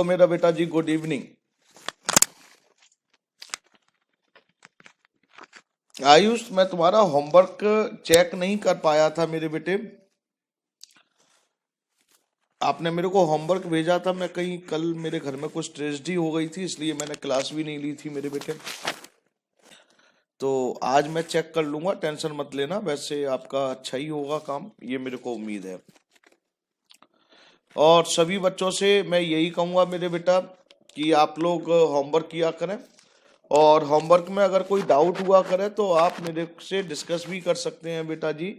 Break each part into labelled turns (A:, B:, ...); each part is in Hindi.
A: तो मेरा बेटा जी गुड इवनिंग। आयुष, मैं तुम्हारा होमवर्क चेक नहीं कर पाया था मेरे बेटे। आपने मेरे को होमवर्क भेजा था, मैं कहीं कल मेरे घर में कुछ ट्रेजेडी हो गई थी, इसलिए मैंने क्लास भी नहीं ली थी मेरे बेटे। तो आज मैं चेक कर लूंगा, टेंशन मत लेना। वैसे आपका अच्छा ही होगा काम, ये मेरे को उम्मीद है। और सभी बच्चों से मैं यही कहूंगा मेरे बेटा कि आप लोग होमवर्क किया करें, और होमवर्क में अगर कोई डाउट हुआ करे तो आप मेरे से डिस्कस भी कर सकते हैं बेटा जी।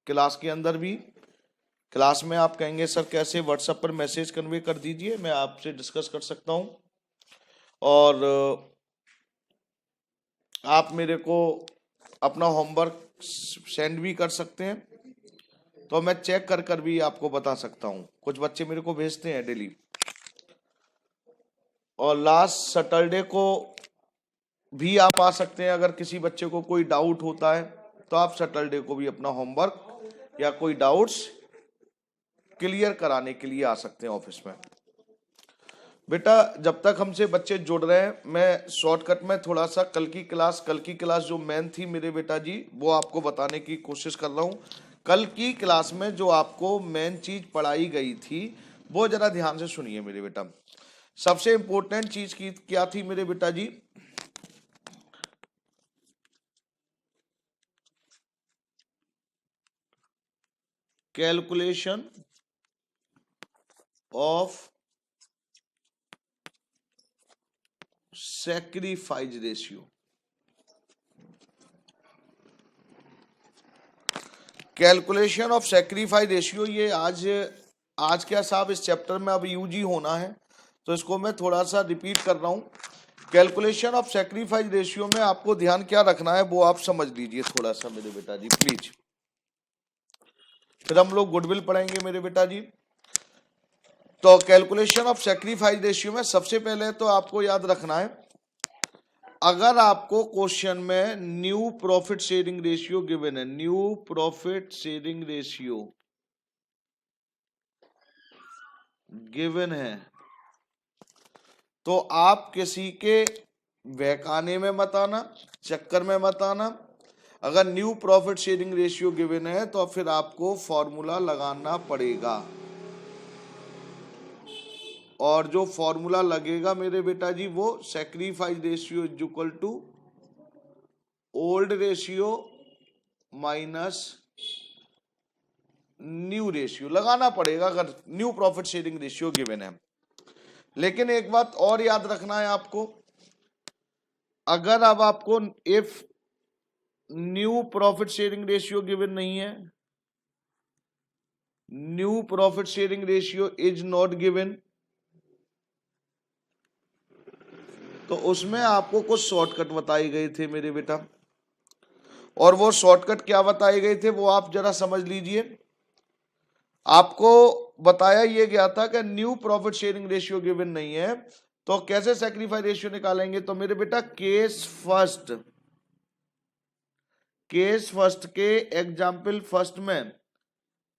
A: क्लास के अंदर भी, क्लास में आप कहेंगे सर कैसे, व्हाट्सएप पर मैसेज कन्वे कर दीजिए, मैं आपसे डिस्कस कर सकता हूं। और आप मेरे को अपना होमवर्क सेंड भी कर सकते हैं, तो मैं चेक कर कर भी आपको बता सकता हूं। कुछ बच्चे मेरे को भेजते हैं डेली। और लास्ट सैटरडे को भी आप आ सकते हैं, अगर किसी बच्चे को कोई डाउट होता है तो आप सैटरडे को भी अपना होमवर्क या कोई डाउट्स क्लियर कराने के लिए आ सकते हैं ऑफिस में। बेटा जब तक हमसे बच्चे जुड़ रहे हैं, मैं शॉर्टकट में थोड़ा सा कल की क्लास जो मेन थी मेरे बेटा जी, वो आपको बताने की कोशिश कर रहा हूँ। कल की क्लास में जो आपको मेन चीज पढ़ाई गई थी वो जरा ध्यान से सुनिए मेरे बेटा। सबसे इंपॉर्टेंट चीज की क्या थी मेरे बेटा जी? Calculation of sacrifice ratio. Calculation of sacrifice ratio, ये आज क्या साहब इस चैप्टर में अब यूज ही होना है, तो इसको मैं थोड़ा सा रिपीट कर रहा हूँ। कैलकुलेशन ऑफ सैक्रिफाइस रेशियो में आपको ध्यान क्या रखना है वो आप समझ लीजिए थोड़ा सा मेरे बेटा जी प्लीज। फिर हम लोग गुडविल पढ़ेंगे मेरे बेटा जी। तो कैलकुलेशन ऑफ सैक्रिफाइस रेशियो में सबसे पहले तो आपको याद रखना है, अगर आपको क्वेश्चन में new profit sharing ratio given है, new profit sharing ratio given है, तो आप किसी के बहकाने में मत आना, चक्कर में मत आना। अगर new profit sharing ratio given है तो फिर आपको फॉर्मूला लगाना पड़ेगा, और जो फॉर्मूला लगेगा मेरे बेटा जी वो sacrifice ratio is equal to old ratio minus new ratio लगाना पड़ेगा, अगर new profit sharing ratio given है। लेकिन एक बात और याद रखना है आपको, अगर अब आपको if new profit sharing ratio given नहीं है, new profit sharing ratio is not given, तो उसमें आपको कुछ शॉर्टकट बताए गए थे मेरे बेटा। और वो शॉर्टकट क्या बताए गए थे वो आप जरा समझ लीजिए। आपको बताया ये गया था कि new profit sharing ratio given नहीं है तो कैसे सैक्रिफाइस रेशियो निकालेंगे। तो मेरे बेटा केस फर्स्ट के एग्जाम्पल फर्स्ट में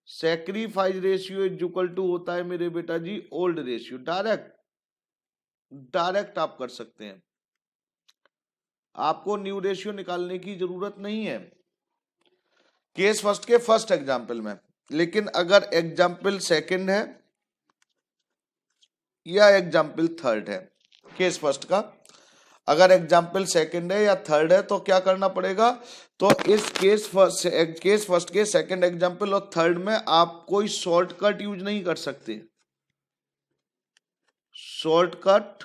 A: sacrifice ratio is equal to होता है मेरे बेटा जी ओल्ड रेशियो। डायरेक्ट आप कर सकते हैं, आपको न्यू रेशियो निकालने की जरूरत नहीं है केस फर्स्ट के फर्स्ट एग्जाम्पल में। लेकिन अगर एग्जाम्पल सेकंड है या एग्जाम्पल थर्ड है, केस फर्स्ट का अगर एग्जाम्पल सेकंड है या थर्ड है तो क्या करना पड़ेगा। तो इस केस फर्स्ट के सेकंड एग्जाम्पल और थर्ड में आप कोई शॉर्टकट यूज नहीं कर सकते। Shortcut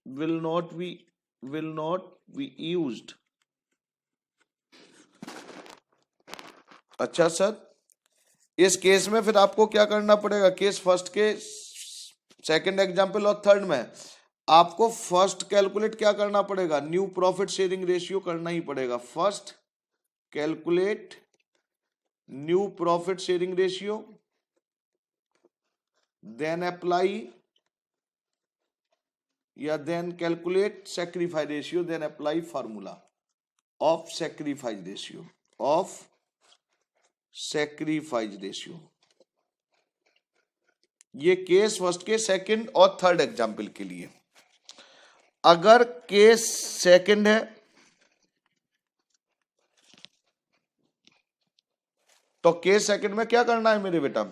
A: will not be used। अच्छा सर, इस केस में फिर आपको क्या करना पड़ेगा, केस फर्स्ट के सेकंड एग्जाम्पल और थर्ड में आपको फर्स्ट कैलकुलेट क्या करना पड़ेगा, न्यू प्रॉफिट शेयरिंग रेशियो करना ही पड़ेगा। First calculate new profit sharing ratio, then apply या then calculate sacrifice ratio, then apply formula of sacrifice ratio ये केस फर्स्ट के सेकंड और थर्ड एग्जाम्पल के लिए। अगर केस सेकंड है तो केस सेकंड में क्या करना है मेरे बेटा,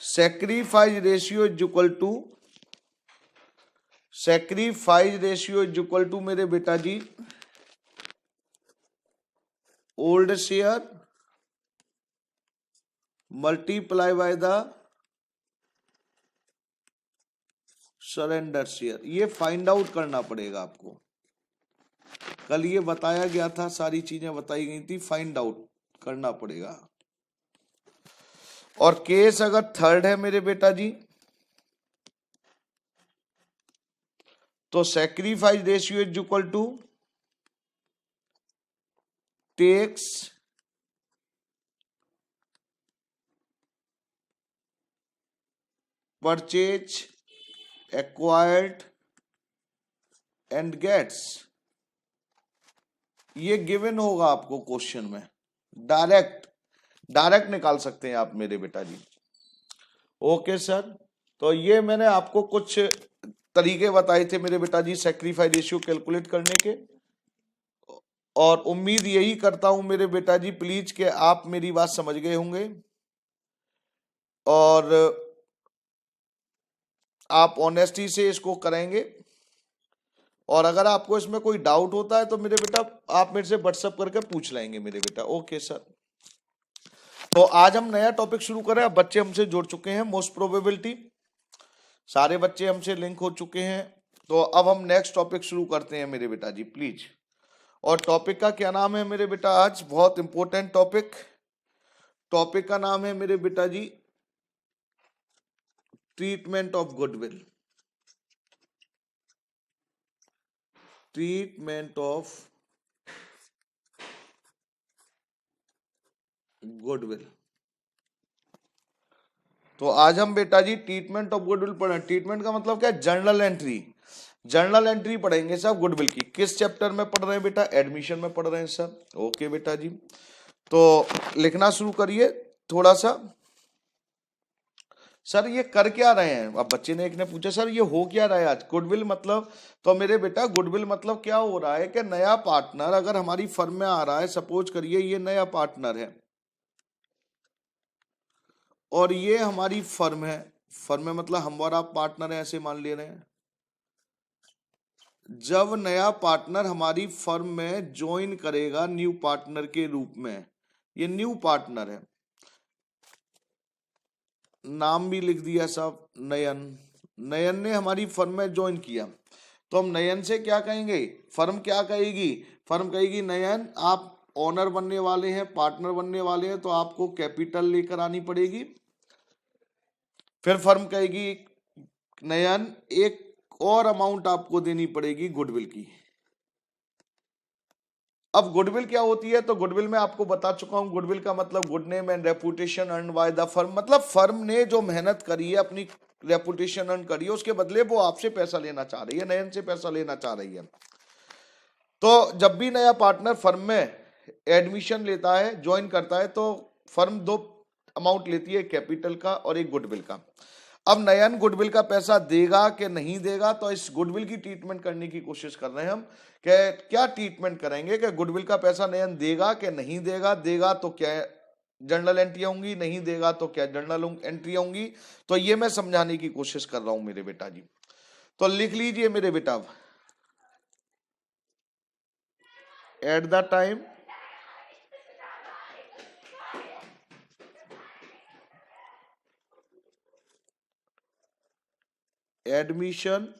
A: sacrifice ratio is equal to, sacrifice ratio is equal to मेरे बेटा जी old share multiply by the surrender share. ये फाइंड आउट करना पड़ेगा आपको, कल ये बताया गया था, सारी चीजें बताई गई थी, फाइंड आउट करना पड़ेगा। और केस अगर थर्ड है मेरे बेटा जी तो sacrifice ratio is equal to takes purchase acquired and gets. ये गिवन होगा आपको क्वेश्चन में, डायरेक्ट निकाल सकते हैं आप मेरे बेटा जी। ओके सर, तो ये मैंने आपको कुछ तरीके बताए थे मेरे बेटा जी सैक्रिफाइस रेशियो कैलकुलेट करने के, और उम्मीद यही करता हूं मेरे बेटा जी प्लीज कि आप मेरी बात समझ गए होंगे और आप ऑनेस्टी से इसको करेंगे। और अगर आपको इसमें कोई डाउट होता है तो मेरे बेटा आप मेरे से व्हाट्सएप करके पूछ लेंगे मेरे बेटा। ओके सर, तो आज हम नया टॉपिक शुरू करें। अब बच्चे हमसे जुड़ चुके हैं, मोस्ट प्रोबेबिलिटी सारे बच्चे हमसे लिंक हो चुके हैं। तो अब हम नेक्स्ट टॉपिक शुरू करते हैं मेरे बेटा जी प्लीज। और टॉपिक का क्या नाम है मेरे बेटा, आज बहुत इंपॉर्टेंट टॉपिक, टॉपिक का नाम है मेरे बेटा जी treatment of goodwill. Treatment of goodwill. तो आज हम बेटा जी ट्रीटमेंट ऑफ गुडविल पढ़े। ट्रीटमेंट का मतलब क्या है, जर्नल एंट्री, जर्नल एंट्री पढ़ेंगे सब गुडविल की। किस चैप्टर में पढ़ रहे हैं बेटा, एडमिशन में पढ़ रहे हैं सर। ओके बेटा जी, तो लिखना शुरू करिए थोड़ा सा। सर ये कर क्या रहे हैं, अब बच्चे ने एक ने पूछा सर ये हो क्या रहा है आज गुडविल मतलब। तो मेरे बेटा गुडविल मतलब क्या हो रहा है कि नया पार्टनर अगर हमारी फर्म में आ रहा है, सपोज करिए ये नया पार्टनर है और ये हमारी फर्म है, फर्म में मतलब हम और आप पार्टनर है ऐसे मान ले रहे हैं। जब नया पार्टनर हमारी फर्म में ज्वाइन करेगा न्यू पार्टनर के रूप में, ये न्यू पार्टनर है, नाम भी लिख दिया साहब नयन। नयन ने हमारी फर्म में ज्वाइन किया तो हम नयन से क्या कहेंगे, फर्म क्या कहेगी, फर्म कहेगी नयन आप ओनर बनने वाले हैं, पार्टनर बनने वाले हैं, तो आपको कैपिटल लेकर आनी पड़ेगी। फिर फर्म कहेगी नयन एक और अमाउंट आपको देनी पड़ेगी गुडविल की। अब गुडविल क्या होती है, तो गुडविल में आपको बता चुका हूं, गुडविल का मतलब good name and reputation earn by the firm. मतलब फर्म ने जो मेहनत करी है, अपनी रेपुटेशन अर्न करी है, उसके बदले वो आपसे पैसा लेना चाह रही है, नयन से पैसा लेना चाह रही है। तो जब भी नया पार्टनर फर्म में एडमिशन लेता है, ज्वाइन करता है, तो फर्म दो अमाउंट लेती है, कैपिटल का और एक गुडविल का। अब नयन गुडविल का पैसा देगा कि नहीं देगा, तो इस गुडविल की ट्रीटमेंट करने की कोशिश कर रहे हैं हम कि क्या ट्रीटमेंट करेंगे कि गुडविल का पैसा नयन देगा कि नहीं देगा, देगा तो क्या जर्नल एंट्री होंगी, नहीं देगा तो क्या जर्नल एंट्री होंगी। तो ये मैं समझाने की कोशिश कर रहा हूं मेरे बेटा जी। तो लिख लीजिए मेरे बेटा, eight the time admission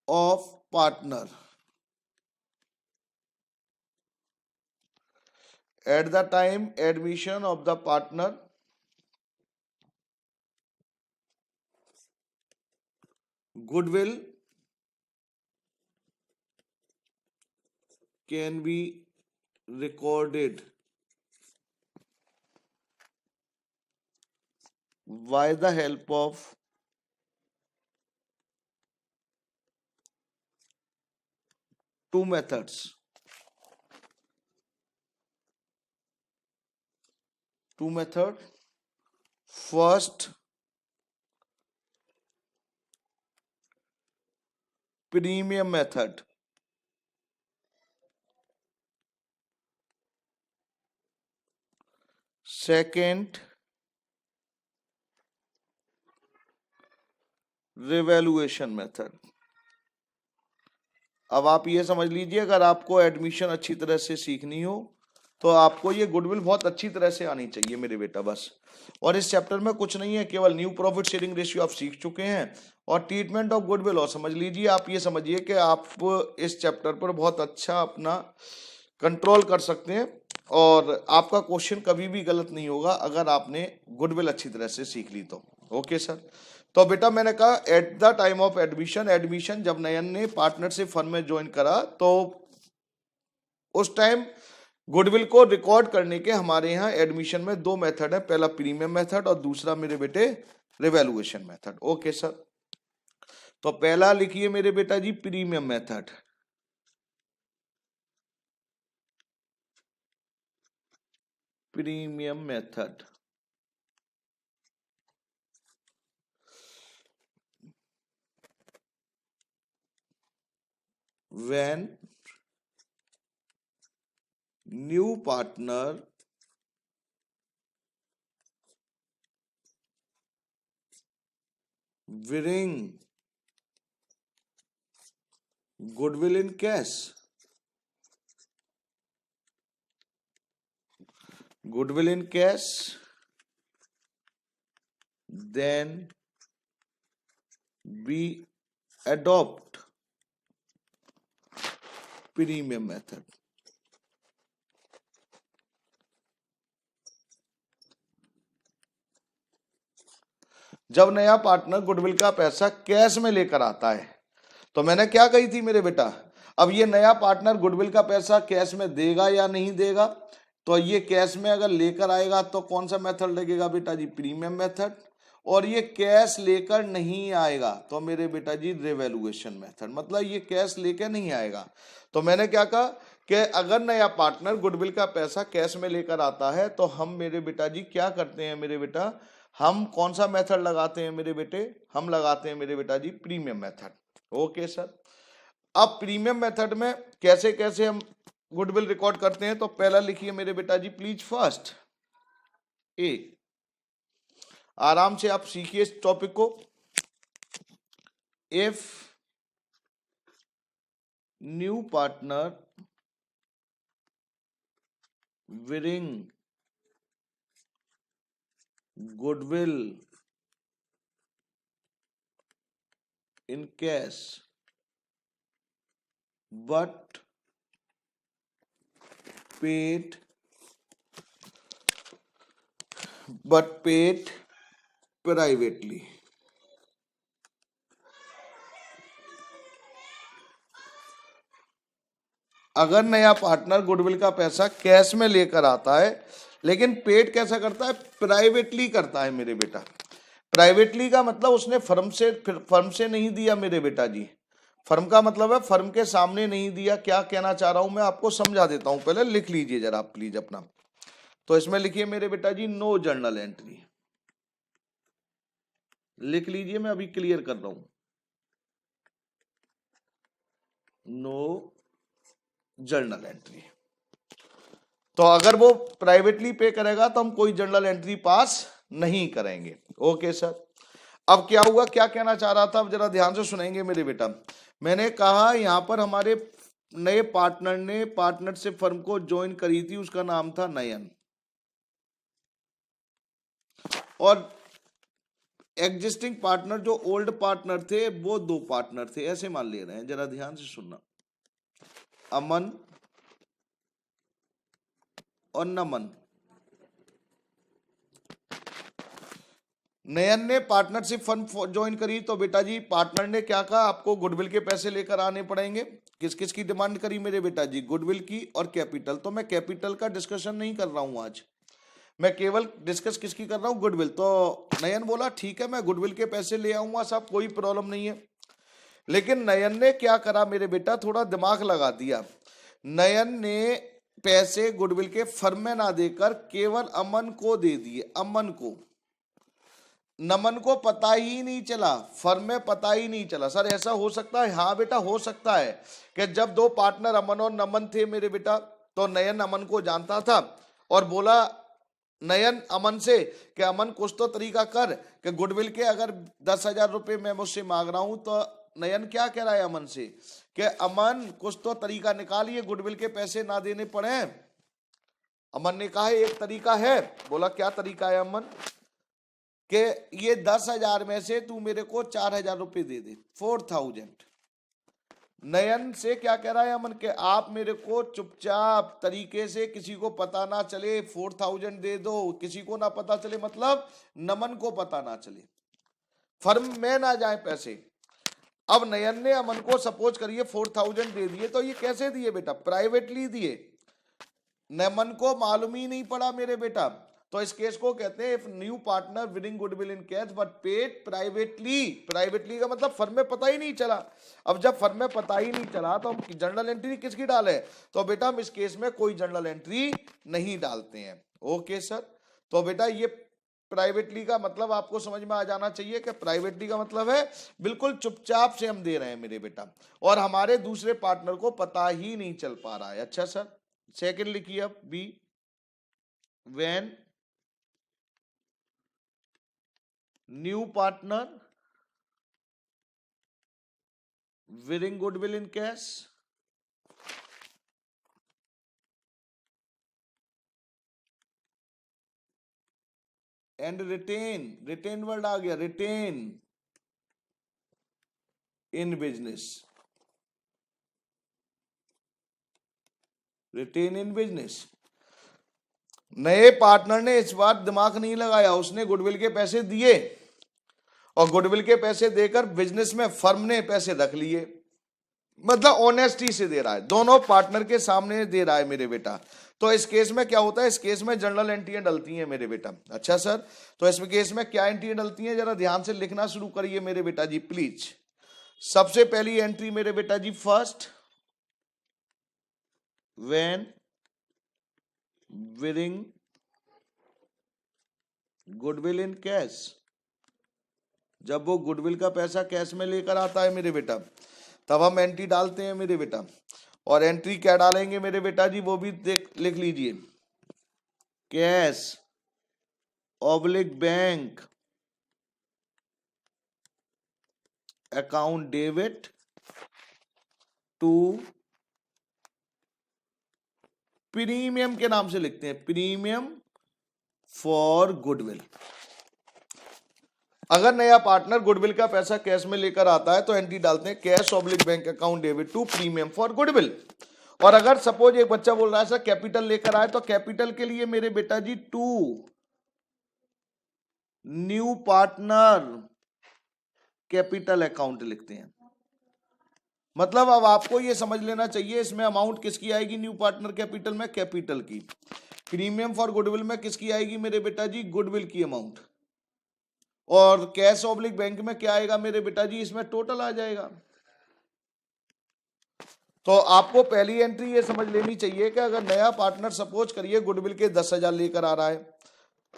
A: of partner, at the time admission of the partner goodwill can be recorded by the help of two methods. two method. First, premium method. Second, revaluation method. अब आप ये समझ लीजिए, अगर आपको एडमिशन अच्छी तरह से सीखनी हो तो आपको ये गुडविल बहुत अच्छी तरह से आनी चाहिए मेरे बेटा, बस। और इस चैप्टर में कुछ नहीं है, केवल न्यू प्रॉफिट शेयरिंग रेशियो आप सीख चुके हैं और ट्रीटमेंट ऑफ गुडविल और समझ लीजिए। आप ये समझिए कि आप इस चैप्टर पर बहुत अच्छा अपना कंट्रोल कर सकते हैं और आपका क्वेश्चन कभी भी गलत नहीं होगा अगर आपने गुडविल अच्छी तरह से सीख ली तो। Okay sir. तो बेटा मैंने कहा eight the time of admission जब नयन ने पार्टनरशिप फर्म में ज्वाइन करा तो उस टाइम गुडविल को रिकॉर्ड करने के हमारे यहाँ एडमिशन में दो मेथड है, पहला प्रीमियम मेथड और दूसरा मेरे बेटे रिवैल्यूएशन मेथड। Okay sir. तो पहला लिखिए मेरे बेटा जी premium method. Premium method when new partner bring goodwill in cash, then we adopt premium method. जब नया पार्टनर गुडविल का पैसा कैश में लेकर आता है तो मैंने क्या कही थी मेरे बेटा, अब ये नया पार्टनर गुडविल का पैसा कैश में देगा या नहीं देगा, तो ये कैश में अगर लेकर आएगा तो कौन सा मेथड लगेगा बेटा जी, प्रीमियम मेथड। और ये कैश लेकर नहीं आएगा तो मेरे बेटा जी रिवैल्यूएशन मेथड, मतलब ये कैश लेकर नहीं आएगा। तो मैंने क्या कहा कि अगर नया पार्टनर गुडविल का पैसा कैश में लेकर आता है तो हम मेरे बेटा जी क्या करते हैं मेरे बेटा, हम कौन सा मेथड लगाते हैं मेरे बेटे, हम लगाते हैं मेरे बेटा जी प्रीमियम मेथड। Okay sir. अब प्रीमियम मेथड में कैसे कैसे हम गुडविल रिकॉर्ड करते हैं, तो पहला लिखिए मेरे बेटा जी प्लीज फर्स्ट ए, आराम से आप सीखिए इस टॉपिक को। If new partner bring goodwill in cash but paid privately, अगर नया पार्टनर गुडविल का पैसा कैश में लेकर आता है लेकिन पेड कैसा करता है, प्राइवेटली करता है मेरे बेटा। प्राइवेटली का मतलब उसने फर्म से नहीं दिया मेरे बेटा जी, फर्म का मतलब है फर्म के सामने नहीं दिया। क्या कहना चाह रहा हूं मैं आपको समझा देता हूं, पहले लिख लीजिए जरा प्लीज अपना। तो इसमें लिखिए मेरे बेटा जी नो जर्नल एंट्री, लिख लीजिए, मैं अभी क्लियर कर रहा हूं, नो जर्नल एंट्री। तो अगर वो प्राइवेटली पे करेगा तो हम कोई जर्नल एंट्री पास नहीं करेंगे। Okay sir. अब क्या हुआ, क्या कहना चाह रहा था, अब जरा ध्यान से सुनेंगे मेरे बेटा। मैंने कहा यहां पर हमारे नए पार्टनर ने पार्टनरशिप फर्म को ज्वाइन करी थी, उसका नाम था नयन, और एग्जिस्टिंग पार्टनर जो ओल्ड पार्टनर थे वो दो पार्टनर थे, ऐसे मान ले रहे हैं, जरा ध्यान से सुनना, अमन और नमन। नयन ने पार्टनरशिप फर्म ज्वाइन करी तो बेटा जी पार्टनर ने क्या कहा, आपको गुडविल के पैसे लेकर आने पड़ेंगे। किस किस की डिमांड करी मेरे बेटा जी, गुडविल की और कैपिटल। तो मैं कैपिटल का डिस्कशन नहीं कर रहा हूं आज, मैं केवल डिस्कस किसकी कर रहा हूं, गुडविल। तो नयन बोला ठीक है मैं गुडविल के पैसे ले आऊंगा साहब, कोई प्रॉब्लम नहीं है। लेकिन नयन ने क्या करा मेरे बेटा, थोड़ा दिमाग लगा दिया। नयन ने पैसे गुडविल के फर्म में ना देकर केवल अमन को दे दिए, अमन को, नमन को पता ही नहीं चला, फर्म में पता ही नहीं चला। सर ऐसा हो सकता है? हाँ बेटा हो सकता है कि जब दो पार्टनर अमन और नमन थे मेरे बेटा, तो नयन अमन को जानता था और बोला नयन अमन से कि अमन कुछ तो तरीका कर कि गुडविल के अगर 10,000 रुपए मैं मुझसे मांग रहा हूं, तो नयन क्या कह रहा है अमन से कि अमन कुछ तो तरीका निकालिए गुडविल के पैसे ना देने पड़े। अमन ने कहा एक तरीका है। बोला क्या तरीका है अमन? कि ये 10,000 में से तू मेरे को 4,000 रुपए दे दे, 4,000। नयन से क्या कह रहा है अमन के आप मेरे को चुपचाप तरीके से, किसी को पता ना चले, 4,000 दे दो, किसी को ना पता चले, मतलब नमन को पता ना चले, फर्म में ना जाए पैसे। अब नयन ने अमन को सपोज करिए 4,000 दे दिए, तो ये कैसे दिए बेटा? प्राइवेटली दिए, नमन को मालूम ही नहीं पड़ा मेरे बेटा। तो इस केस को कहते हैं if new partner winning goodwill in cash but paid privately. Privately का मतलब फर्म में पता ही नहीं चला। अब जब फर्म में पता ही नहीं चला तो हम जर्नल एंट्री किसकी डाले? तो बेटा हम इस केस में कोई जर्नल एंट्री नहीं डालते हैं। ओके सर, तो बेटा ये प्राइवेटली का मतलब आपको समझ में आ जाना चाहिए कि प्राइवेटली का मतलब है बिल्कुल चुपचाप से हम दे रहे हैं मेरे बेटा, और हमारे दूसरे पार्टनर को पता ही नहीं चल पा रहा है। अच्छा सर, सेकंड लिखिए अब B, when new partner winning goodwill in cash and retain word आ गया, retain in business, retain in business। नए पार्टनर ने इस बार दिमाग नहीं लगाया, उसने गुडविल के पैसे दिए और गुडविल के पैसे देकर बिजनेस में फर्म ने पैसे रख लिए, मतलब ऑनेस्टी से दे रहा है, दोनों पार्टनर के सामने दे रहा है मेरे बेटा। तो इस केस में क्या होता है? इस केस में जर्नल एंट्रियां डलती हैं मेरे बेटा। अच्छा सर, तो इस केस में क्या एंट्रियां डलती हैं? जरा ध्यान से लिखना शुरू करिए मेरे बेटा जी प्लीज। सबसे पहली एंट्री मेरे बेटा जी, first when winning goodwill in cash, जब वो गुडविल का पैसा कैश में लेकर आता है मेरे बेटा, तब हम एंट्री डालते हैं मेरे बेटा। और एंट्री क्या डालेंगे मेरे बेटा जी, वो भी लिख लीजिए, cash oblique bank account debit to premium के नाम से लिखते हैं, प्रीमियम फॉर गुडविल। अगर नया पार्टनर गुडविल का पैसा कैश में लेकर आता है तो एंट्री डालते हैं cash oblique bank account debit to premium for goodwill. और अगर सपोज एक बच्चा बोल रहा है सर कैपिटल लेकर आए, तो कैपिटल के लिए मेरे बेटा जी to new partner capital account लिखते हैं। मतलब अब आपको ये समझ लेना चाहिए इसमें अमाउंट किसकी आएगी न्यू पार्टनर कैपिटल में? कैपिटल की। प्रीमियम फॉर गुडविल में किसकी आएगी मेरे बेटा जी? गुडविल की अमाउंट। और कैश ऑब्लिक बैंक में क्या आएगा मेरे बेटा जी? इसमें टोटल आ जाएगा। तो आपको पहली एंट्री ये समझ लेनी चाहिए कि अगर नया पार्टनर सपोज करिए गुडविल के 10,000 लेकर आ रहा है,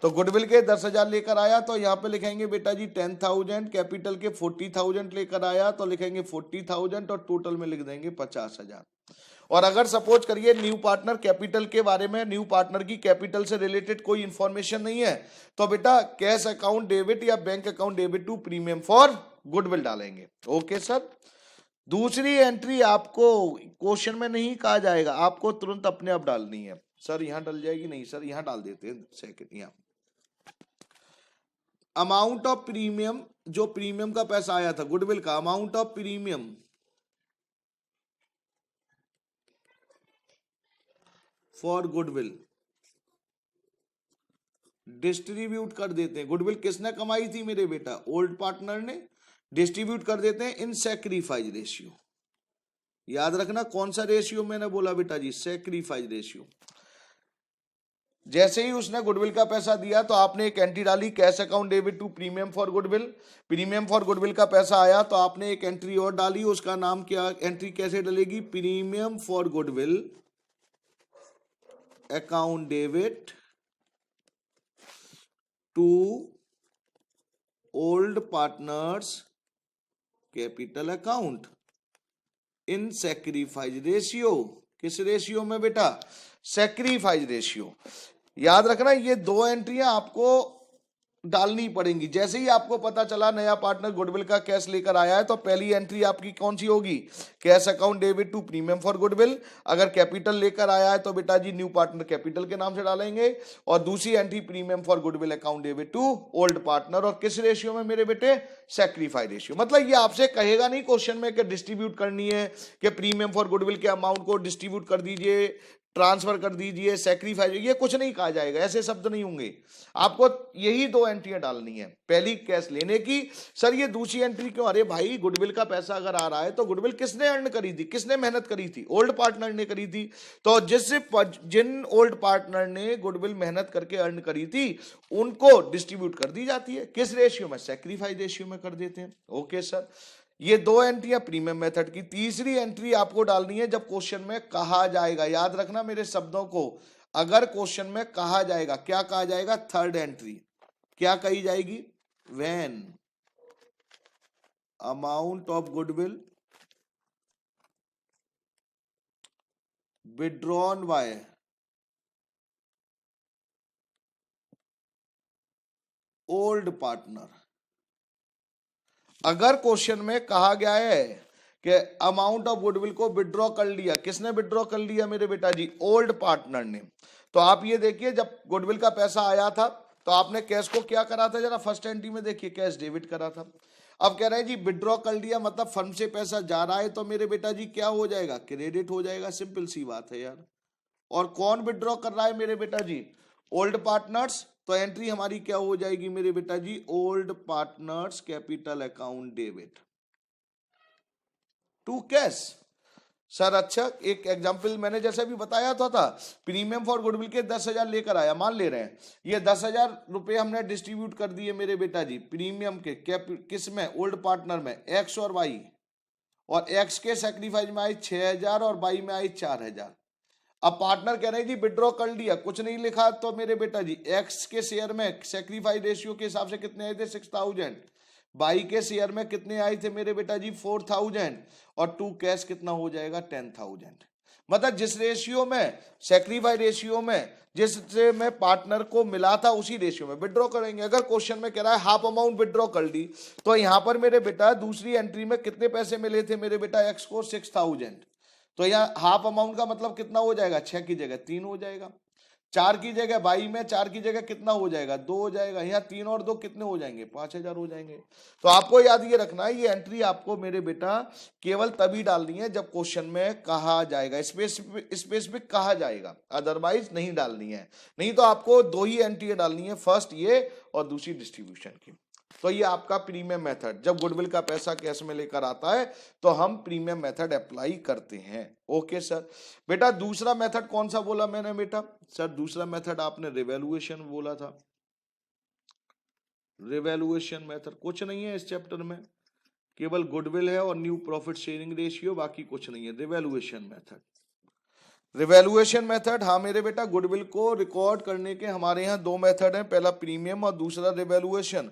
A: तो गुडविल के 10,000 लेकर आया तो यहाँ पे लिखेंगे बेटा जी 10,000, कैपिटल के 40,000 लेकर आया तो लिखेंगे 40,000 और टोटल में लिख देंगे 50,000। और अगर सपोज करिए न्यू पार्टनर कैपिटल के बारे में, न्यू पार्टनर की कैपिटल से रिलेटेड कोई इंफॉर्मेशन नहीं है, तो बेटा कैश अकाउंट डेबिट या bank account debit to premium for goodwill डालेंगे। Okay sir. दूसरी एंट्री आपको क्वेश्चन में नहीं कहा जाएगा, आपको तुरंत अपने आप डालनी है। सर यहां डल जाएगी? नहीं सर, यहां डाल देते हैं, सेकंड यहां। अमाउंट ऑफ प्रीमियम, जो प्रीमियम का पैसा आया था गुडविल का, amount of premium for goodwill distribute कर देते हैं। गुडविल किसने कमाई थी मेरे बेटा? ओल्ड पार्टनर ने। डिस्ट्रीब्यूट कर देते हैं इन सैक्रिफाइस रेशियो। याद रखना कौन सा रेशियो मैंने बोला बेटा जी? Sacrifice ratio. जैसे ही उसने गुडविल का पैसा दिया तो आपने एक एंट्री डाली cash account debit to premium for goodwill. Premium for goodwill का पैसा आया तो आपने एक एंट्री और डाली, उसका नाम क्या? एंट्री कैसे डलेगी? Premium for goodwill account debit to old partners capital account in sacrifice ratio. किस रेशियो में बेटा? Sacrifice ratio. याद रखना ये दो एंट्रियां आपको डालनी पड़ेंगी। जैसे ही आपको पता चला नया पार्टनर गुडविल का कैश लेकर आया है तो पहली एंट्री आपकी कौन सी होगी? Cash account debit to premium for goodwill. अगर कैपिटल लेकर आया है तो बेटा जी न्यू पार्टनर कैपिटल के नाम से डालेंगे। और दूसरी entry premium for goodwill account debit to old partner. और किस रेशियो में मेरे बेटे? Sacrifice ratio. मतलब ये आपसे कहेगा नहीं क्वेश्चन में कि डिस्ट्रीब्यूट करनी है, कि प्रीमियम फॉर गुडविल के अमाउंट को डिस्ट्रीब्यूट कर दीजिए, ट्रांसफर कर दीजिए, सैक्रिफाइस, ये कुछ नहीं कहा जाएगा, ऐसे शब्द नहीं होंगे। आपको यही दो एंट्रियां डालनी है, पहली कैश लेने की। सर ये दूसरी एंट्री क्यों? अरे भाई गुडविल का पैसा अगर आ रहा है तो गुडविल किसने अर्न करी थी, किसने मेहनत करी थी? ओल्ड पार्टनर ने करी थी। तो जिन ओल्ड पार्टनर ने गुडविल मेहनत करके अर्न करी थी उनको डिस्ट्रीब्यूट कर दी जाती है। किस रेशियो में? सैक्रिफाइस रेशियो में कर देते हैं। ओके सर, ये दो एंट्रियां प्रीमियम मेथड की। तीसरी एंट्री आपको डालनी है जब क्वेश्चन में कहा जाएगा। याद रखना मेरे शब्दों को, अगर क्वेश्चन में कहा जाएगा, क्या कहा जाएगा? थर्ड एंट्री क्या कही जाएगी? When amount of goodwill withdrawn by old partner. अगर क्वेश्चन में कहा गया है कि अमाउंट ऑफ गुडविल को विड्रॉ कर लिया, किसने विड्रॉ कर लिया मेरे बेटा जी? ओल्ड पार्टनर ने। तो आप ये देखिए जब गुडविल का पैसा आया था तो आपने कैश को क्या करा था? जरा फर्स्ट एंट्री में देखिए, कैश डेबिट करा था। अब कह रहे हैं जी विड्रॉ कर लिया, मतलब फर्म से पैसा जा रहा है तो मेरे बेटा जी क्या हो जाएगा? क्रेडिट हो जाएगा। सिंपल सी बात है यार। और कौन विड्रॉ कर रहा है मेरे बेटा जी? Old partners. तो एंट्री हमारी क्या हो जाएगी मेरे बेटा जी? Old partners capital account debit to cash. Sir अच्छा, एक एग्जांपल मैंने जैसे भी बताया था प्रीमियम फॉर गुडविल के 10,000 लेकर आया, मान ले रहे हैं ये 10,000 रुपए हमने डिस्ट्रीब्यूट कर दिए मेरे बेटा जी प्रीमियम के किस में? ओल्ड पार्टनर में, एक्स और वाई। और एक्स के सैक्रिफाइस में आई 6,000 और वाई में आई 4,000। अब पार्टनर कह रहे हैं जी विड्रॉ कर लिया, कुछ नहीं लिखा तो मेरे बेटा जी एक्स के शेयर में सैक्रिफाइस रेशियो के हिसाब से कितने आए थे? 6,000। बाई के शेयर में कितने आए थे मेरे बेटा जी? 4,000। और टू कैश कितना हो जाएगा? 10,000। मतलब जिस रेशियो में, सैक्रिफाइस रेशियो में जिससे मैं पार्टनर को मिला था उसी रेशियो में विड्रॉ करेंगे। अगर क्वेश्चन में कह रहा है हाफ अमाउंट विड्रॉ कर ली तो यहां पर मेरे बेटा दूसरी एंट्री में कितने पैसे मिले थे मेरे बेटा एक्स को? 6,000। तो यहाँ हाफ अमाउंट का मतलब कितना हो जाएगा? 6 की जगह 3 हो जाएगा। 4 की जगह बाई में 4 की जगह कितना हो जाएगा? 2 हो जाएगा। यहाँ 3 और 2 कितने हो जाएंगे? 5,000 हो जाएंगे। तो आपको याद ये रखना है, ये एंट्री आपको मेरे बेटा केवल तभी डालनी है जब क्वेश्चन में कहा जाएगा, स्पेसिफिक कहा जाएगा, अदरवाइज नहीं डालनी है। नहीं तो आपको दो ही एंट्री डालनी है, फर्स्ट ये और दूसरी डिस्ट्रीब्यूशन की। तो ये आपका प्रीमियम मेथड, जब गुडविल का पैसा कैश में लेकर आता है तो हम प्रीमियम मेथड अप्लाई करते हैं। Okay sir. बेटा दूसरा मेथड कौन सा बोला मैंने बेटा? सर दूसरा मेथड आपने रिवैल्यूएशन बोला था। रिवैल्यूएशन मेथड कुछ नहीं है इस चैप्टर में, केवल गुडविल है और न्यू प्रॉफिट शेयरिंग रेशियो, बाकी कुछ नहीं है। रिवैल्यूएशन मेथड, रिवैल्यूएशन मेथड, हाँ मेरे बेटा गुडविल को रिकॉर्ड करने के हमारे यहाँ दो मेथड हैं, पहला प्रीमियम और दूसरा रिवैल्यूएशन।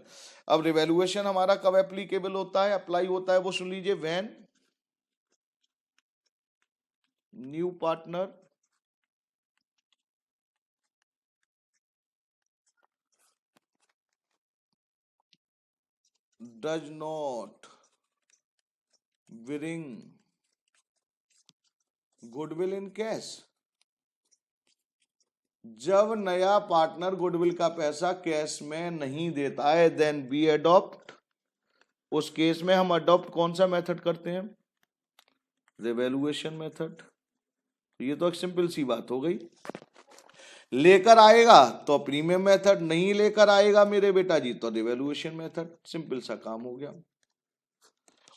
A: अब रिवैल्यूएशन हमारा कब एप्लीकेबल होता है, अप्लाई होता है, वो सुन लीजिए। When new partner does not bring goodwill in cash. जब नया पार्टनर गुडविल का पैसा कैश में नहीं देता है, देन वी अडॉप्ट, उस केस में हम अडॉप्ट कौन सा मेथड करते हैं? Revaluation method. ये तो एक सिंपल सी बात हो गई। लेकर आएगा तो प्रीमियम मेथड, नहीं लेकर आएगा मेरे बेटा जी तो रिवैल्यूएशन मेथड, सिंपल सा काम हो गया।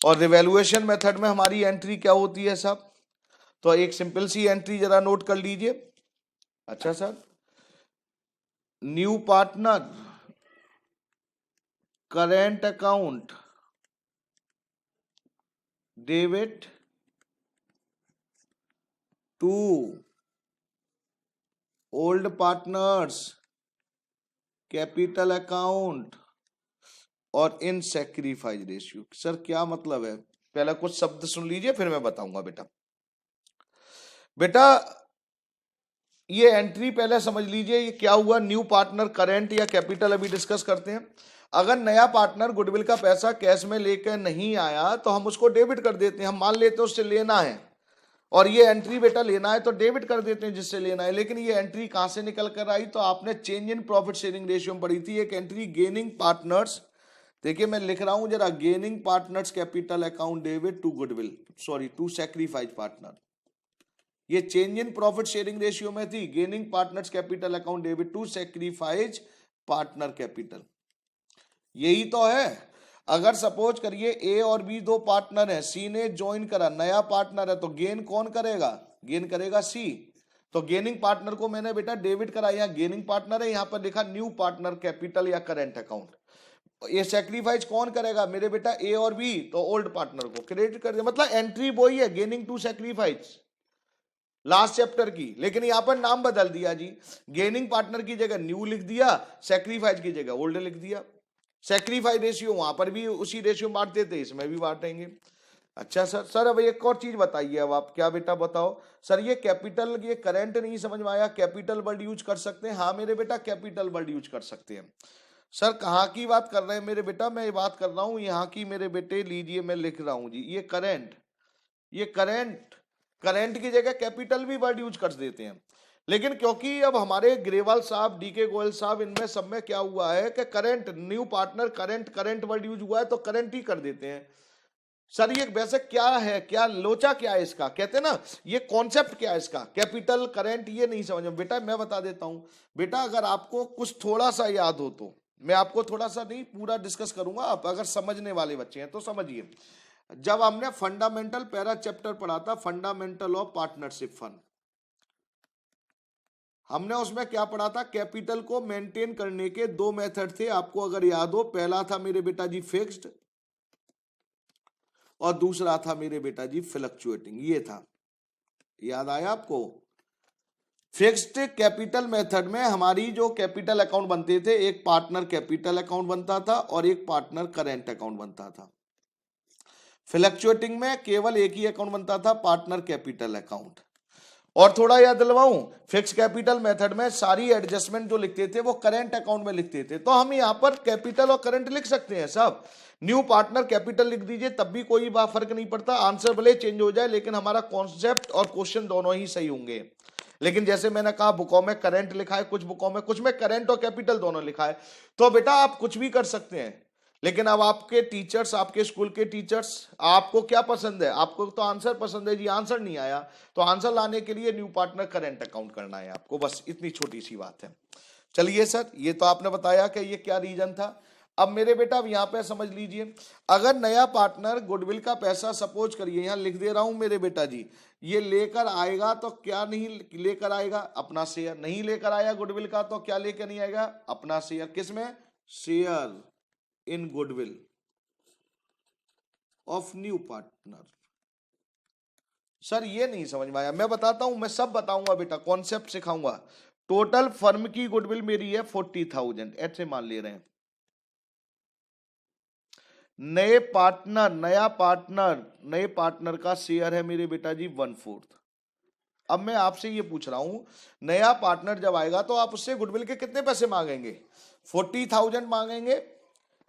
A: और रिवैल्यूएशन मेथड में हमारी एंट्री क्या होती है साहब? तो एक सिंपल सी एंट्री जरा नोट कर लीजिए। अच्छा sir, new partner current account debit to old partners capital account और इन सैक्रिफाइस रेशियो। सर क्या मतलब है? पहले कुछ शब्द सुन लीजिए फिर मैं बताऊंगा बेटा। बेटा ये एंट्री पहले समझ लीजिए, ये क्या हुआ, न्यू पार्टनर करेंट या कैपिटल अभी डिस्कस करते हैं। अगर नया पार्टनर गुडविल का पैसा कैश में लेकर नहीं आया तो हम उसको डेबिट कर देते हैं। हम मान लेते हैं उससे लेना है और ये एंट्री बेटा लेना है तो डेबिट कर देते हैं जिससे लेना है। लेकिन ये एंट्री कहां से निकल कर आई? तो आपने change in profit sharing ratio में पढ़ी थी एक एंट्री, गेनिंग पार्टनर्स। देखिए मैं लिख रहा हूं जरा, gaining partners capital account debit to goodwill, sorry to sacrifice partner. ये change in profit sharing ratio में थी, gaining partners capital account debit to sacrifice partner capital. यही तो है। अगर सपोज करिए ए और बी दो पार्टनर हैं, सी ने ज्वाइन करा, नया पार्टनर है, तो गेन कौन करेगा? गेन करेगा सी। तो गेनिंग पार्टनर को मैंने बेटा डेबिट करा, यहाँ गेनिंग पार्टनर है, यहाँ पर लिखा न्यू पार्टनर कैपिटल या करेंट अकाउंट। ये सैक्रिफाइस कौन करेगा मेरे बेटा? ए और बी, तो ओल्ड पार्टनर को क्रेडिट कर दिया। मतलब एंट्री वही है, gaining to sacrifice last chapter की, लेकिन यहां पर नाम बदल दिया जी। गेनिंग पार्टनर की जगह न्यू लिख दिया, सैक्रिफाइस की जगह ओल्ड लिख दिया। सैक्रिफाइस रेशियो वहां पर भी उसी रेशियो में बांटते थे, इसमें भी बांटेंगे। अच्छा सर अब एक और चीज बताइए। अब आप क्या बेटा बताओ? सर ये कैपिटल, ये करंट नहीं समझ में आया, कैपिटल वर्ड यूज कर सकते हैं? हाँ मेरे बेटा कैपिटल वर्ड यूज कर सकते हैं। सर कहाँ की बात कर रहे हैं मेरे बेटा? मैं बात कर रहा हूं यहाँ की मेरे बेटे, लीजिए मैं लिख रहा हूं जी, ये करंट, ये करंट, करंट की जगह कैपिटल भी वर्ड यूज कर देते हैं। लेकिन क्योंकि अब हमारे ग्रेवाल साहब, डीके गोयल साहब, इनमें सब में क्या हुआ है कि current, new partner current, current word use हुआ है तो करंट ही कर देते हैं। सर ये वैसे क्या है, क्या लोचा क्या है इसका, कहते हैं ना, ये कॉन्सेप्ट क्या है इसका, कैपिटल करंट, ये नहीं समझ में बेटा। मैं बता देता हूं बेटा, अगर आपको कुछ थोड़ा सा याद हो तो मैं आपको थोड़ा सा नहीं पूरा डिस्कस करूंगा, आप अगर समझने वाले बच्चे हैं तो समझिए। जब हमने फंडामेंटल पैरा चैप्टर पढ़ा था, फंडामेंटल ऑफ पार्टनरशिप फंड, हमने उसमें क्या पढ़ा था? कैपिटल को मेंटेन करने के दो मेथड थे, आपको अगर याद हो। पहला था मेरे बेटा जी फिक्स्ड, और दूसरा था मेरे बेटा जी फ्लक्चुएटिंग। ये था, याद आया आपको? फिक्स्ड कैपिटल मेथड में हमारी जो कैपिटल अकाउंट बनते थे, एक पार्टनर कैपिटल अकाउंट बनता था और एक पार्टनर करेंट अकाउंट बनता था। फ्लक्चुएटिंग में केवल एक ही अकाउंट बनता था, पार्टनर कैपिटल अकाउंट। और थोड़ा याद दिलवाऊं, फिक्स कैपिटल मेथड में सारी एडजस्टमेंट जो लिखते थे वो करेंट अकाउंट में लिखते थे। तो हम यहां पर कैपिटल और करंट लिख सकते हैं सब। न्यू पार्टनर कैपिटल लिख दीजिए, तब भी कोई फर्क नहीं पड़ता, आंसर भले चेंज हो जाए लेकिन हमारा कॉन्सेप्ट और क्वेश्चन दोनों ही सही होंगे। लेकिन जैसे मैंने कहा बुकों में करंट लिखा है, कुछ बुकों में, कुछ में करंट और कैपिटल दोनों लिखा है, तो बेटा आप कुछ भी कर सकते हैं। लेकिन अब आपके टीचर्स, आपके स्कूल के टीचर्स, आपको क्या पसंद है? आपको तो आंसर पसंद है जी, आंसर नहीं आया तो आंसर लाने के लिए न्यू पार्टनर करंट अकाउंट करना है आपको, बस इतनी छोटी सी बात है। चलिए सर, ये तो आपने बताया कि ये क्या रीजन था। अब मेरे बेटा अब यहाँ पे समझ लीजिए, अगर नया पार्टनर गुडविल का पैसा, सपोज करिए यहाँ लिख दे रहा हूं मेरे बेटा जी, ये लेकर आएगा तो क्या नहीं लेकर आएगा? अपना शेयर। नहीं लेकर आया गुडविल का तो क्या लेकर नहीं आएगा? अपना शेयर। किसमें? Share in goodwill of new partner. Sir ये नहीं समझ में आया, मैं बताता हूं, मैं सब बताऊंगा बेटा, कॉन्सेप्ट सिखाऊंगा। टोटल फर्म की गुडविल मेरी है 40,000, ऐसे मान ले रहे हैं। नए पार्टनर, नए पार्टनर का शेयर है मेरे बेटा जी 1/4। अब मैं आपसे ये पूछ रहा हूं, नया पार्टनर जब आएगा तो आप उससे गुडविल के कितने पैसे मांगेंगे? 40,000 मांगेंगे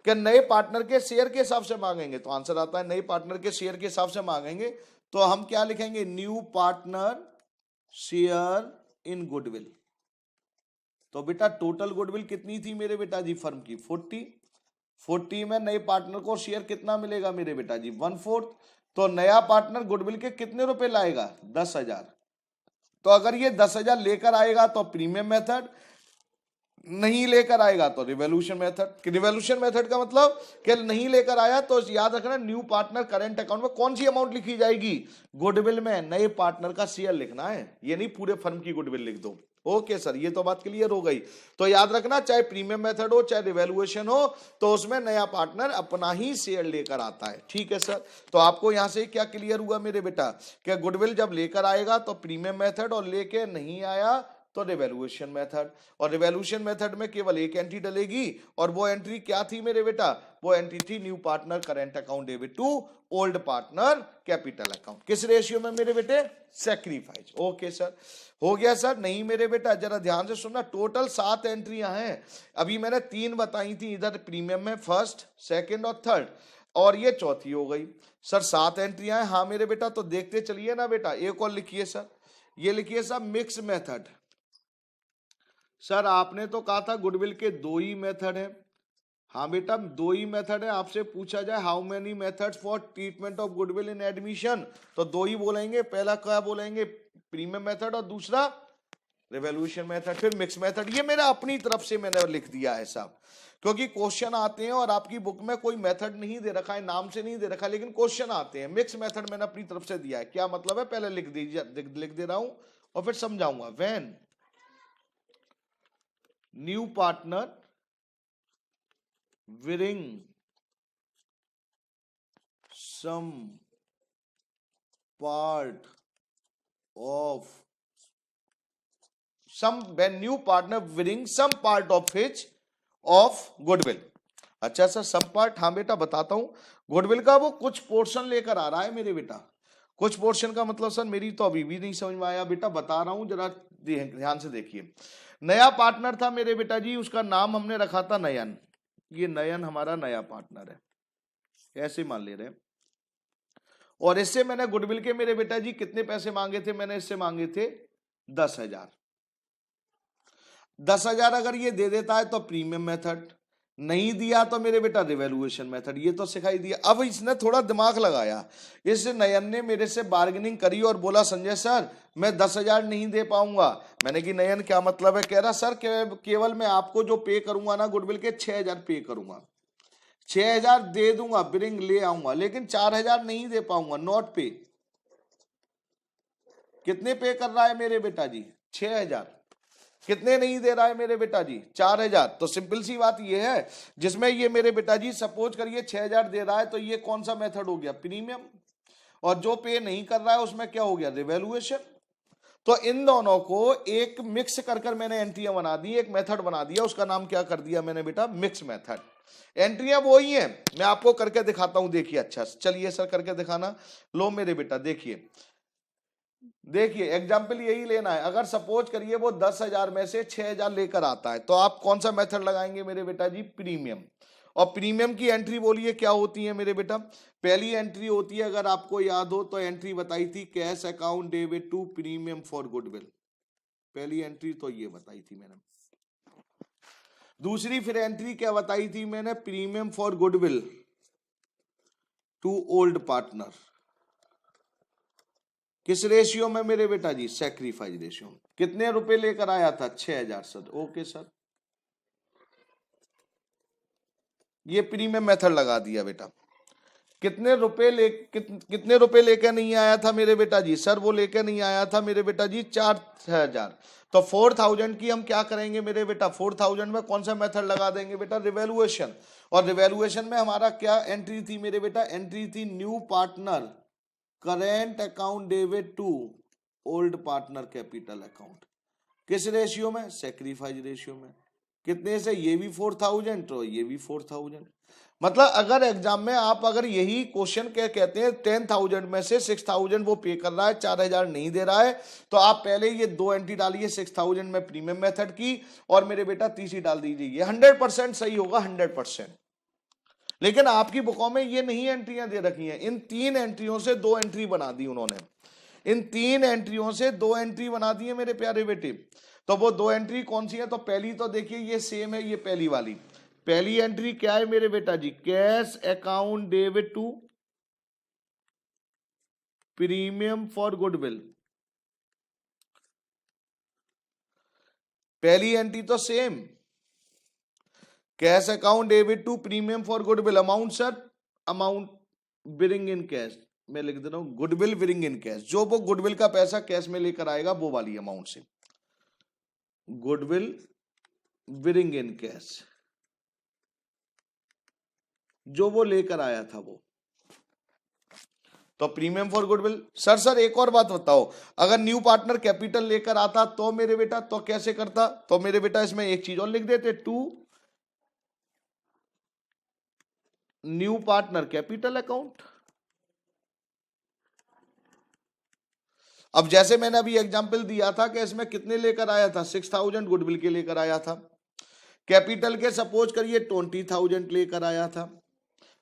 A: कि नए पार्टनर के शेयर के हिसाब से मांगेंगे? तो आंसर आता है नए पार्टनर के शेयर के हिसाब से मांगेंगे। तो हम क्या लिखेंगे? New partner share in goodwill. तो बेटा टोटल गुडविल कितनी थी मेरे बेटा जी फर्म की? 40 में नए पार्टनर को शेयर कितना मिलेगा मेरे बेटा जी? 1/4। तो नया पार्टनर गुडविल के कितने रुपए लाएगा? 10,000। तो अगर ये 10,000 लेकर आएगा तो प्रीमियम मेथड, नहीं लेकर आएगा तो रिवोल्यूशन मेथड। रिवोल्यूशन मेथड का मतलब कि नहीं लेकर आया तो याद रखना, न्यू पार्टनर करंट अकाउंट में कौन सी अमाउंट लिखी जाएगी? गुडविल में नए पार्टनर का शेयर लिखना है, ये नहीं पूरे फर्म की गुडविल लिख दो। ओके सर, ये तो बात क्लियर हो गई। तो याद रखना, चाहे प्रीमियम मेथड हो चाहे रिवोल्यूशन हो, तो उसमें नया पार्टनर अपना ही शेयर लेकर आता है। ठीक है सर, तो आपको यहां से क्या क्लियर हुआ मेरे बेटा कि गुडविल जब लेकर आएगा तो प्रीमियम मेथड, और लेके नहीं आया तो रिवैल्यूएशन मेथड, और रिवैल्यूएशन मेथड में केवल एक एंट्री डलेगी, और वो एंट्री क्या थी मेरे बेटा, वो एंट्री थी new partner current account debit to old partner capital account. किस रेशियो में मेरे बेटे, सैक्रिफाइस। ओके सर, हो गया सर। नहीं मेरे बेटा, जरा ध्यान से सुनना, टोटल 7 एंट्रियां हैं। अभी मैंने 3 बताई थी, इधर प्रीमियम में फर्स्ट, सेकंड और थर्ड, और ये चौथी हो गई। सर 7 एंट्रियां हैं, हाँ मेरे बेटा, तो देखते चलिए ना बेटा। एक और लिखिए सर, ये लिखिए सर मिक्स मेथड। सर आपने तो कहा था गुडविल के 2 ही मेथड है। हाँ बेटा 2 ही मेथड है। आपसे पूछा जाए how many methods for treatment of goodwill in admission, तो 2 ही बोलेंगे। पहला क्या बोलेंगे, प्रीमियम मेथड, और दूसरा रिवैल्यूएशन मेथड, फिर मिक्स मेथड। ये मेरा अपनी तरफ से मैंने लिख दिया है साहब, क्योंकि क्वेश्चन आते हैं और आपकी बुक में कोई मेथड नहीं दे रखा है, नाम से नहीं दे रखा, लेकिन क्वेश्चन आते हैं। मिक्स मेथड मैंने अपनी तरफ से दिया है। क्या मतलब है, पहले लिख दे रहा हूं और फिर समझाऊंगा। When new partner winning some part of when new partner winning some part of goodwill। अच्छा सर सम पार्ट, हाँ बेटा बताता हूं। गुडविल का वो कुछ पोर्शन लेकर आ रहा है मेरे बेटा। कुछ पोर्शन का मतलब सर मेरी तो अभी भी नहीं समझ में आया बेटा, बता रहा हूं, जरा ध्यान से देखिए। नया पार्टनर था मेरे बेटा जी, उसका नाम हमने रखा था नयन। ये नयन हमारा नया पार्टनर है, ऐसे मान ले रहे हैं। और इससे मैंने गुडविल के मेरे बेटा जी कितने पैसे मांगे थे, मैंने इससे मांगे थे 10,000। 10,000 अगर ये दे देता है तो प्रीमियम मेथड, नहीं दिया तो मेरे बेटा रिवैल्यूएशन मेथड। ये तो सिखाई दिया। अब इसने थोड़ा दिमाग लगाया, इस नयन ने मेरे से बार्गेनिंग करी और बोला संजय सर मैं 10,000 नहीं दे पाऊंगा। मैंने कि नयन क्या मतलब है, कह रहा सर केवल मैं आपको जो पे करूंगा ना गुडविल के 6,000 पे करूंगा, 6,000 दे दूंगा, बिलिंग ले आऊंगा, लेकिन 4,000 नहीं दे पाऊंगा, नॉट पे। कितने पे कर रहा है मेरे बेटा जी, 6,000। कितने नहीं दे रहा है मेरे बेटा जी, 4,000। तो सिंपल सी बात ये है, जिसमें ये मेरे बेटा जी सपोज करिए 6,000 दे रहा है, तो ये कौन सा मेथड हो गया, प्रीमियम। और जो पे नहीं कर रहा है उसमें क्या हो गया, रिवैल्यूएशन। तो इन दोनों को एक मिक्स कर मैंने एंट्रियां बना दी, एक मेथड बना दिया, उसका नाम क्या कर दिया मैंने बेटा, मिक्स मेथड। एंट्रियां वो ही है, मैं आपको करके दिखाता हूं, देखिए। अच्छा चलिए सर करके दिखाना। लो मेरे बेटा देखिए, देखिए एग्जाम्पल यही लेना है। अगर सपोज करिए वो 10,000 में से 6,000 लेकर आता है, तो आप कौन सा मेथड लगाएंगे मेरे बेटा जी, प्रीमियम। और प्रीमियम की एंट्री बोलिए क्या होती है मेरे बेटा। पहली एंट्री होती है, अगर आपको याद हो तो एंट्री बताई थी, cash account debit to premium for goodwill. पहली एंट्री तो ये बताई थी मैंने। दूसरी फिर एंट्री क्या बताई थी मैंने, premium for goodwill to old partner. किस रेशियो में मेरे बेटा जी, सैक्रिफाइस रेशियो में। कितने रुपए लेकर आया था, 6,000 सर। ओके सर, ये प्रीमियम मेथड लगा दिया बेटा। कितने रुपए लेकर नहीं आया था मेरे बेटा जी, सर वो लेकर नहीं आया था मेरे बेटा जी 4,000। तो 4,000 की हम क्या करेंगे मेरे बेटा, 4,000 में कौन सा मेथड लगा देंगे बेटा, रिवैल्यूएशन। और रिवैल्यूएशन में हमारा क्या एंट्री थी मेरे बेटा, एंट्री थी new partner current account debit to old partner capital account. किस रेशियो में, सैक्रिफाइस रेशियो में। कितने से, ये भी 4,000 तो ये भी 4,000। मतलब अगर एग्जाम में आप अगर यही क्वेश्चन क्या कहते हैं, 10,000 में से 6,000 वो पे कर रहा है, 4,000 नहीं दे रहा है, तो आप पहले ये 2 एंट्री डालिए 6,000 में प्रीमियम मेथड की, और मेरे बेटा तीसरी डाल दीजिए। ये 100% सही होगा, 100%। लेकिन आपकी बुकों में ये नहीं एंट्रियां दे रखी हैं। इन 3 एंट्रियों से 2 एंट्री बना दी उन्होंने, इन 3 एंट्रियों से 2 एंट्री बना दी है मेरे प्यारे बेटे। तो वो 2 एंट्री कौन सी है, तो पहली तो देखिए ये सेम है, ये पहली वाली। पहली एंट्री क्या है मेरे बेटा जी, cash account debit to premium for goodwill. पहली एंट्री तो same, cash account debit to premium for goodwill. Amount sir, amount billing in cash, मैं लिख दे रहा हूं गुडविल बिलिंग इन कैश। जो वो गुडविल का पैसा कैश में लेकर आएगा वो वाली अमाउंट से, गुडविल बिलिंग इन कैश, जो वो लेकर आया था वो। तो प्रीमियम फॉर गुडविल। सर एक और बात बताओ, अगर न्यू पार्टनर कैपिटल लेकर आता तो मेरे बेटा, तो कैसे करता? तो मेरे बेटा इसमें एक चीज और लिख देते, to new partner capital account. अब जैसे मैंने अभी एग्जांपल दिया था कि इसमें कितने लेकर आया था, 6000 गुडविल के लेकर आया था। कैपिटल के सपोज करिए 20,000 लेकर आया था,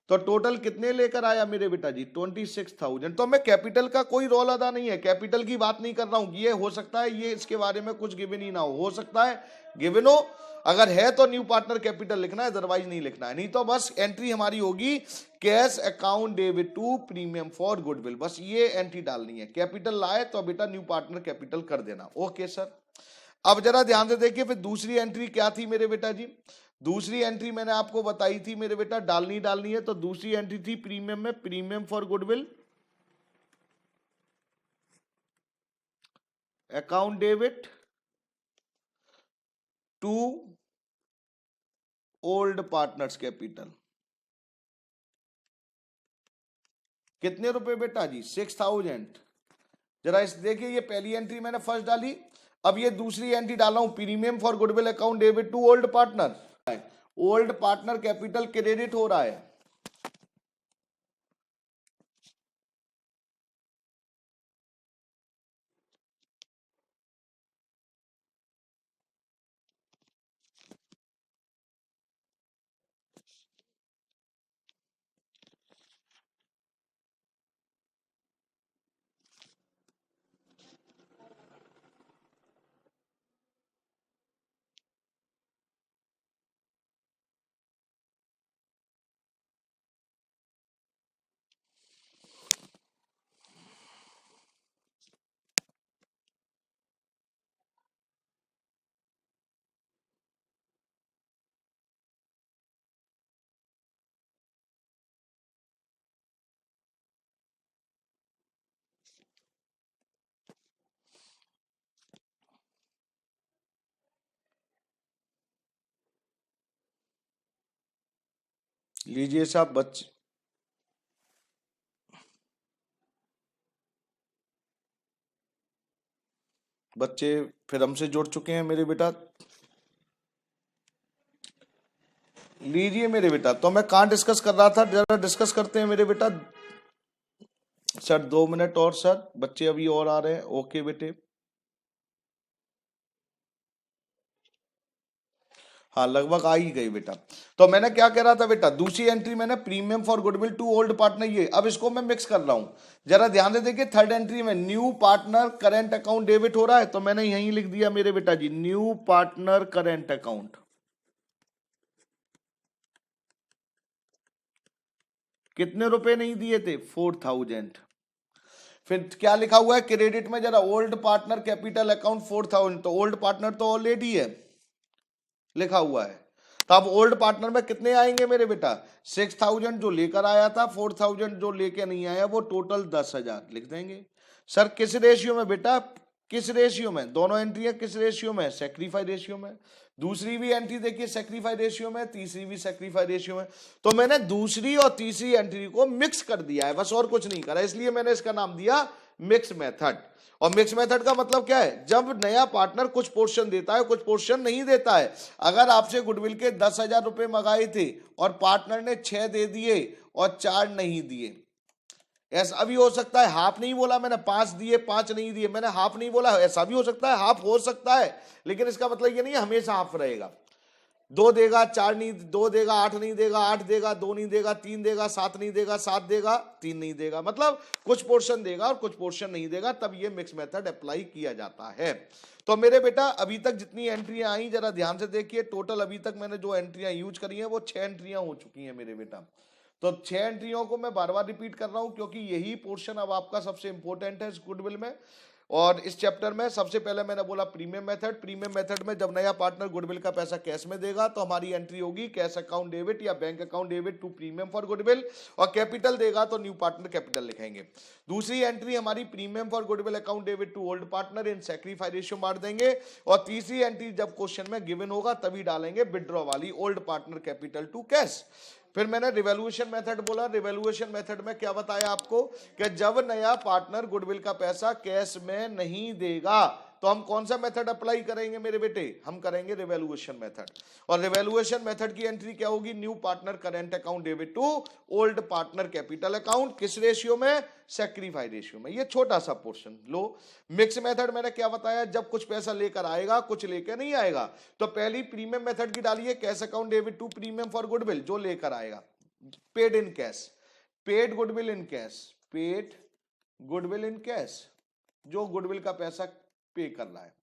A: तो टोटल कितने लेकर आया मेरे बेटा जी, 26,000। तो मैं कैपिटल का कोई रोल अदा नहीं है, कैपिटल की बात नहीं कर रहा हूं। ये हो सकता है ये इसके बारे में कुछ गिवन ही ना हो सकता है गिवन हो। अगर है तो न्यू पार्टनर कैपिटल लिखना है, अदरवाइज नहीं लिखना है। नहीं तो बस एंट्री हमारी होगी cash account debit to premium for goodwill, बस ये एंट्री डालनी है। कैपिटल लाए तो बेटा न्यू पार्टनर कैपिटल कर देना। ओके सर, अब जरा ध्यान से देखिए फिर दूसरी एंट्री क्या थी मेरे बेटा जी। दूसरी एंट्री मैंने आपको बताई थी मेरे बेटा, डालनी है। तो दूसरी एंट्री थी प्रीमियम में, premium for goodwill account debit to old partners capital. कितने रुपए बेटा जी, 6000। जरा इस देखिए, ये पहली एंट्री मैंने फर्स्ट डाली, अब ये दूसरी एंट्री डाला हूं, premium for goodwill account debit to old partner. Old partner capital credit हो रहा है। लीजिए साहब, बच्चे फिर हमसे जुड़ चुके हैं मेरे बेटा। लीजिए मेरे बेटा, तो मैं कहां डिस्कस कर रहा था, जरा डिस्कस करते हैं मेरे बेटा। सर 2 मिनट और सर, बच्चे अभी और आ रहे हैं। ओके बेटे, हाँ लगभग आ ही गई बेटा। तो मैंने क्या कह रहा था बेटा, दूसरी एंट्री मैंने premium for goodwill to old partner, ये अब इसको मैं मिक्स कर रहा हूं। जरा ध्यान से देखिए, थर्ड एंट्री में new partner current account debit हो रहा है, तो मैंने यहीं लिख दिया मेरे बेटा जी, न्यू पार्टनर करंट अकाउंट। कितने रुपए नहीं दिए थे, 4000। फिर क्या लिखा हुआ है क्रेडिट में, जरा ओल्ड पार्टनर कैपिटल अकाउंट 4000, तो ओल्ड पार्टनर तो ऑलरेडी है लिखा हुआ है। तो अब ओल्ड पार्टनर में कितने आएंगे मेरे बेटा, 6000 जो लेकर आया था, 4000 जो लेके नहीं आया, वो टोटल 10,000 लिख देंगे। सर किस रेशियो में बेटा, किस रेशियो में, दोनों एंट्रियां किस रेशियो में, सेक्रीफाई रेशियो में। दूसरी भी एंट्री देखिए सेक्रीफाई रेशियो में, तीसरी भी सेक्रीफाई रेशियो में। तो मैंने दूसरी और तीसरी एंट्री को मिक्स कर दिया है, बस और कुछ नहीं करा, इसलिए मैंने इसका नाम दिया मिक्स मेथड। और मिक्स मेथड का मतलब क्या है, जब नया पार्टनर कुछ पोर्शन देता है कुछ पोर्शन नहीं देता है। अगर आपसे गुडविल के 10,000 रुपए मंगाए थे और पार्टनर ने 6 दे दिए और 4 नहीं दिए, ऐसा भी हो सकता है। हाफ नहीं बोला मैंने, 5 दिए 5 नहीं दिए, मैंने हाफ नहीं बोला, ऐसा भी हो सकता है, हाफ हो सकता है, लेकिन इसका मतलब ये नहीं है हमेशा हाफ रहेगा। 2 देगा 4 नहीं, 2 देगा 8 नहीं देगा, 8 देगा 2 नहीं देगा, 3 देगा 7 नहीं देगा, 7 देगा 3 नहीं देगा, मतलब कुछ पोर्शन देगा और कुछ पोर्शन नहीं देगा, तब ये मिक्स मेथड अप्लाई किया जाता है। तो मेरे बेटा अभी तक जितनी एंट्रियां आई जरा ध्यान से देखिए, टोटल अभी तक मैंने जो एंट्रियां यूज करी हैं वो 6 एंट्रियां हो चुकी हैं मेरे बेटा। तो 6 एंट्रियों को मैं बार बार रिपीट कर रहा हूं क्योंकि यही पोर्शन अब आपका सबसे इंपॉर्टेंट है इस गुडविल में। और इस चैप्टर में सबसे पहले मैंने बोला प्रीमियम मेथड। प्रीमियम मेथड में जब नया पार्टनर गुडविल का पैसा कैश में देगा तो हमारी एंट्री होगी कैश अकाउंट डेबिट या bank account debit to premium for goodwill, और कैपिटल देगा तो न्यू पार्टनर कैपिटल लिखेंगे। दूसरी एंट्री हमारी premium for goodwill account debit to old partner in sacrifice ratio मार देंगे, और तीसरी एंट्री जब क्वेश्चन में गिवन होगा तभी डालेंगे विड्रॉ वाली, old partner capital to cash. फिर मैंने रिवैल्यूएशन मेथड बोला, रिवैल्यूएशन मेथड में क्या बताया आपको कि जब नया पार्टनर गुडविल का पैसा कैश में नहीं देगा तो हम कौन सा मेथड अप्लाई करेंगे मेरे बेटे, हम करेंगे रिवैल्यूएशन मेथड। और रिवैल्यूएशन मेथड की एंट्री क्या होगी, new partner current account debit to old partner capital account, किस रेशियो में, सैक्रिफाई रेशियो में। ये छोटा सा पोर्शन लो। मिक्स मेथड मैंने क्या बताया, जब कुछ पैसा लेकर आएगा कुछ लेकर नहीं आएगा, तो पहली प्रीमियम मेथड की डालिए, cash account debit to premium for goodwill, जो लेकर आएगा, paid in cash, paid goodwill in cash, paid goodwill in cash, जो गुडविल का पैसा पे कर रहा है।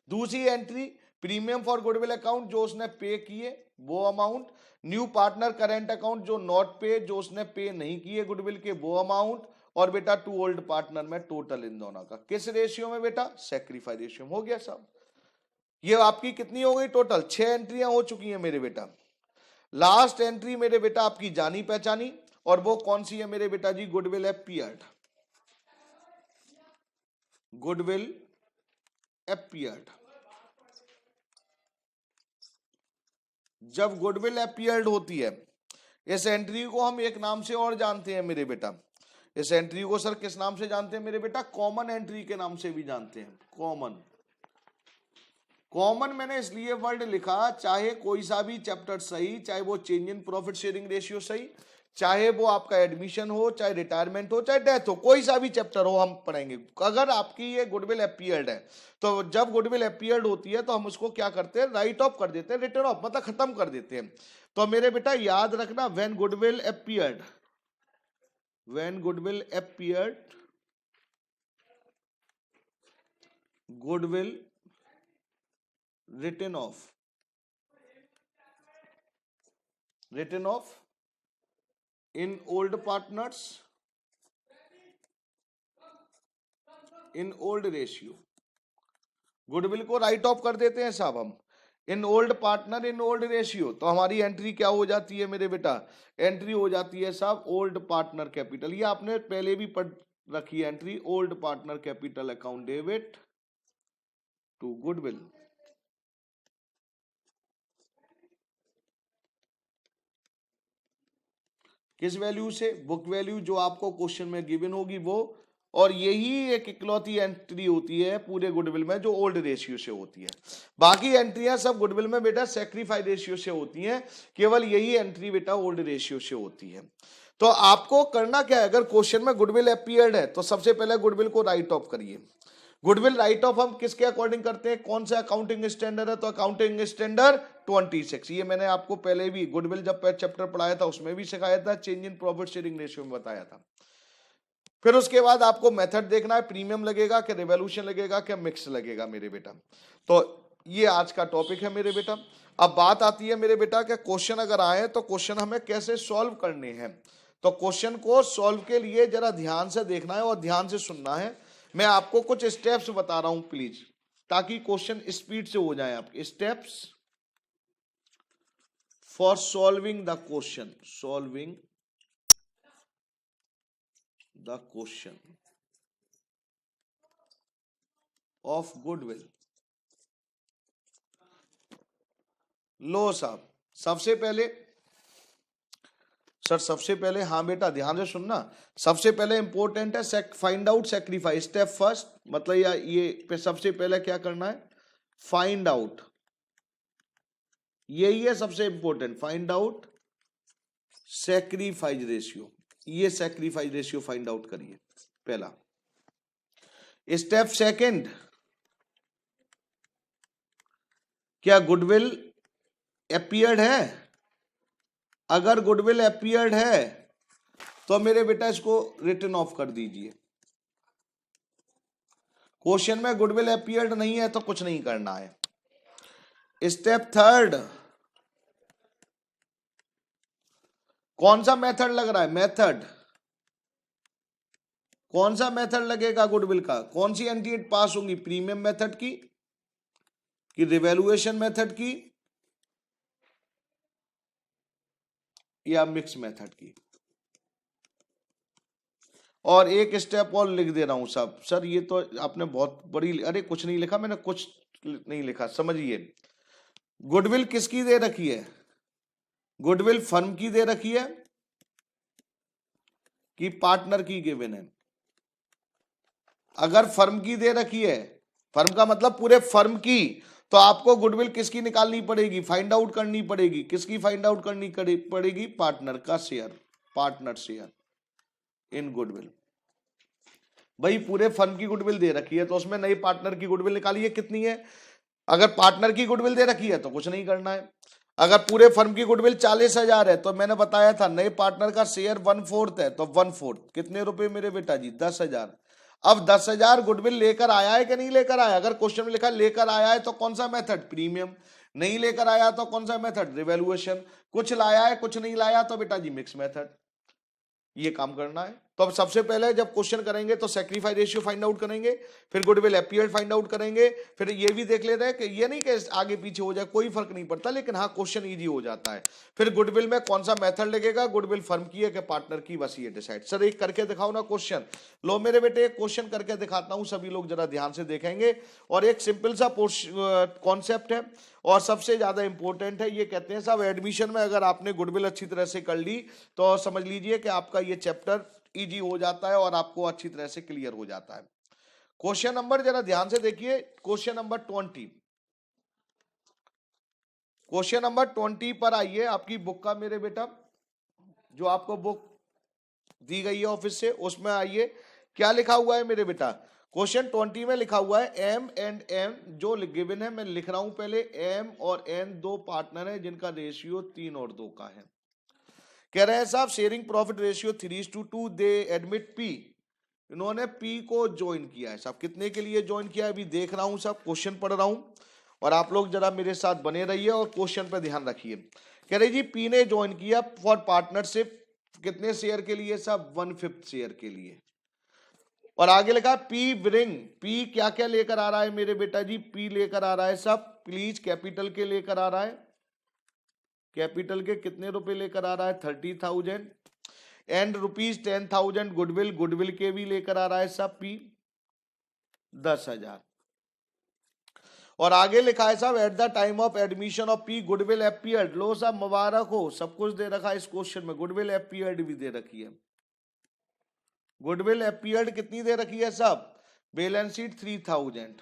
A: दूसरी entry premium for goodwill account, जो उसने पे किए वो amount, new partner current account जो नॉट पे, जो उसने पे नहीं किए गुडविल के वो अमाउंट, और बेटा टू ओल्ड पार्टनर में टोटल इन दोनों का किस रेशियो में बेटा, सैक्रिफाई रेशियो में। हो गया सब। ये आपकी कितनी हो गई टोटल, 6 एंट्रियां हो चुकी हैं मेरे बेटा। लास्ट एंट्री मेरे बेटा आपकी जानी पहचानी, और वो कौन सी है मेरे बेटा जी, गुडविल अपीयर्ड, गुडविल अपीयर्ड। जब गुडविल अपीयर्ड होती है, इस एंट्री को हम एक नाम से और जानते हैं मेरे बेटा, इस एंट्री को सर किस नाम से जानते हैं मेरे बेटा, कॉमन एंट्री के नाम से भी जानते हैं, कॉमन। कॉमन मैंने इसलिए वर्ड लिखा, चाहे कोई सा भी चैप्टर सही, चाहे वो change in profit sharing ratio सही, चाहे वो आपका एडमिशन हो, चाहे रिटायरमेंट हो, चाहे डेथ हो, कोई सा भी चैप्टर हो हम पढ़ेंगे। अगर आपकी ये गुडविल अपीयर्ड है, तो जब गुडविल अपीयर्ड होती है तो हम उसको क्या करते हैं, राइट ऑफ कर देते हैं, रिटर्न ऑफ मतलब खत्म कर देते हैं। तो मेरे बेटा याद रखना, when goodwill appeared, when goodwill appeared, goodwill written off, written off in old partners, in old ratio, goodwill को राइट ऑफ कर देते हैं साहब हम, in old partner in old ratio. तो हमारी एंट्री क्या हो जाती है मेरे बेटा, एंट्री हो जाती है साहब ओल्ड पार्टनर कैपिटल। ये आपने पहले भी पढ़ रखी है entry, old partner capital account debit to goodwill. किस वैल्यू से, बुक वैल्यू जो आपको क्वेश्चन में गिवन होगी वो, और यही एक इकलौती एंट्री होती है पूरे गुडविल में जो ओल्ड रेशियो से होती है। बाकी एंट्रियां सब गुडविल में बेटा सैक्रिफाई रेशियो से होती हैं, केवल यही एंट्री बेटा ओल्ड रेशियो से होती है। तो आपको करना क्या है, अगर क्वेश्चन में गुडविल अपीयर्ड है तो सबसे पहले गुडविल को राइट ऑफ करिए। गुडविल राइट ऑफ हम किसके अकॉर्डिंग करते हैं, कौन सा अकाउंटिंग स्टैंडर्ड है, तो अकाउंटिंग स्टैंडर्ड 26। ये मैंने आपको पहले भी गुडविल जब चैप्टर पढ़ाया था उसमें भी सिखाया था, change in profit sharing ratio में बताया था। फिर उसके बाद आपको मेथड देखना है, प्रीमियम लगेगा कि रिवॉल्यूशन लगेगा कि मिक्स लगेगा मेरे बेटा। तो ये आज का टॉपिक है मेरे बेटा। अब बात आती है मेरे बेटा कि क्वेश्चन अगर आए तो क्वेश्चन हमें कैसे सॉल्व करने हैं। तो क्वेश्चन को सॉल्व के लिए जरा ध्यान से देखना है और ध्यान से सुनना है। मैं आपको कुछ स्टेप्स बता रहा हूं प्लीज, ताकि क्वेश्चन स्पीड से हो जाए आपके। Steps for solving the question, solving the question of goodwill. लो साहब, सबसे पहले सर, सबसे पहले, हाँ बेटा ध्यान से सुनना, सबसे पहले इंपॉर्टेंट है find out sacrifice. Step first मतलब ये पे सबसे पहले क्या करना है, फाइंड आउट, यही है सबसे important, find out sacrifice ratio. ये सैक्रिफाइस रेशियो फाइंड आउट करिए पहला। स्टेप सेकंड, क्या गुडविल अपीयर्ड है? अगर गुडविल अपीयर्ड है तो मेरे बेटा इसको रिटर्न ऑफ कर दीजिए। क्वेश्चन में गुडविल अपीयर्ड नहीं है तो कुछ नहीं करना है। स्टेप थर्ड, कौन सा मेथड लग रहा है, मेथड कौन सा मेथड लगेगा गुडविल का, कौन सी एंट्री पास होंगी, प्रीमियम मेथड की कि रिवैल्यूएशन मेथड की या मिक्स मेथड की। और एक स्टेप और लिख दे रहा हूं साहब, सर ये तो आपने बहुत बड़ी, अरे कुछ नहीं लिखा मैंने, कुछ नहीं लिखा, समझिए। गुडविल किसकी दे रखी है, गुडविल फर्म की दे रखी है कि पार्टनर की गिवन है? अगर फर्म की दे रखी है, फर्म का मतलब पूरे फर्म की, तो आपको गुडविल किसकी निकालनी पड़ेगी, फाइंड आउट करनी पड़ेगी। किसकी फाइंड आउट करनी पड़ेगी? पार्टनर का share, partner share in goodwill. भाई पूरे फर्म की गुडविल दे रखी है तो उसमें नई पार्टनर की गुडविल निकालिए कितनी है। अगर पार्टनर की गुडविल दे रखी है तो कुछ नहीं करना है। अगर पूरे फर्म की गुडविल 40,000 है तो मैंने बताया था नए पार्टनर का शेयर 1/4 है, तो 1/4 कितने रुपए मेरे बेटा जी? 10,000। अब 10,000 गुडविल लेकर आया है कि नहीं लेकर आया? अगर क्वेश्चन में लिखा लेकर आया है तो कौन सा मेथड? प्रीमियम। नहीं लेकर आया तो कौन सा मेथड? रिवैल्यूएशन। कुछ लाया है कुछ नहीं लाया तो बेटा जी मिक्स मेथड। ये काम करना है। तो अब सबसे पहले जब क्वेश्चन करेंगे तो सैक्रिफाइस रेशियो फाइंड आउट करेंगे, फिर गुडविल एपीएल फाइंड आउट करेंगे, फिर ये भी देख लेते हैं कि ये नहीं कि आगे पीछे हो जाए, कोई फर्क नहीं पड़ता, लेकिन हाँ क्वेश्चन इजी हो जाता है। फिर गुडविल में कौन सा मेथड लगेगा, गुडविल फर्म की है कि पार्टनर की, बस ये डिसाइड। सर एक करके दिखाओ ना क्वेश्चन। लो मेरे बेटे एक क्वेश्चन करके दिखाता हूं, सभी लोग जरा ध्यान से देखेंगे। और एक सिंपल सा कॉन्सेप्ट है और सबसे ज्यादा इंपॉर्टेंट है। ये कहते हैं साहब एडमिशन में अगर आपने गुडविल अच्छी तरह से कर ली तो समझ लीजिए कि आपका ये चैप्टर इजी हो जाता है और आपको अच्छी तरह से क्लियर हो जाता है। क्वेश्चन नंबर जरा ध्यान से देखिए, क्वेश्चन नंबर 20। क्वेश्चन नंबर 20 पर आइए आपकी बुक का मेरे बेटा, जो आपको बुक दी गई है ऑफिस से, उसमें आइए। क्या लिखा हुआ है मेरे बेटा? क्वेश्चन 20 में लिखा हुआ है एम एंड एन जो गिवन है, मैं लिख रहा हूं पहले। एम और एन दो पार्टनर है जिनका रेशियो 3 और 2 का है। कह रहे हैं साहब शेयरिंग प्रॉफिट रेशियो 3:2, दे एडमिट पी। इन्होंने पी को ज्वाइन किया है साहब। कितने के लिए ज्वाइन किया है अभी देख रहा हूं साहब, क्वेश्चन पढ़ रहा हूं और आप लोग जरा मेरे साथ बने रहिए और क्वेश्चन पे ध्यान रखिए। कह रहे जी पी ने ज्वाइन किया फॉर पार्टनरशिप, कितने शेयर के लिए साहब? 1/5 शेयर के लिए। और आगे लिखा पी ब्रिंग, पी क्या क्या लेकर आ रहा है मेरे बेटा जी? पी लेकर आ रहा है साहब प्लीज कैपिटल के लेकर आ रहा है। कैपिटल के कितने रुपए लेकर आ रहा है? 30,000 एंड ₹10,000 गुडविल, गुडविल के भी लेकर आ रहा है साहब पी 10,000। और आगे लिखा है साहब at the time of admission of P goodwill appeared. लो साहब मुबारक हो, सब कुछ दे रखा है इस क्वेश्चन में, गुडविल अपीयर्ड भी दे रखी है। गुडविल अपीयर्ड कितनी दे रखी है साहब? Balance sheet 3,000।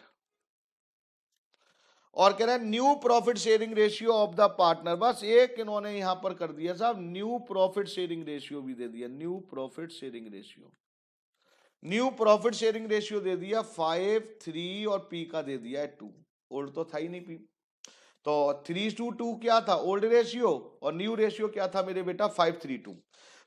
A: और कह रहे हैं new profit sharing ratio of the partner, बस एक इन्होंने यहां पर कर दिया साहब, न्यू प्रॉफिट शेयरिंग रेशियो भी दे दिया। New profit sharing ratio, new profit sharing ratio दे दिया 5, 3 और पी का दे दिया है 2। ओल्ड तो था ही नहीं पी, तो 3:2 क्या था ओल्ड रेशियो और न्यू रेशियो क्या था मेरे बेटा? 5:3:2।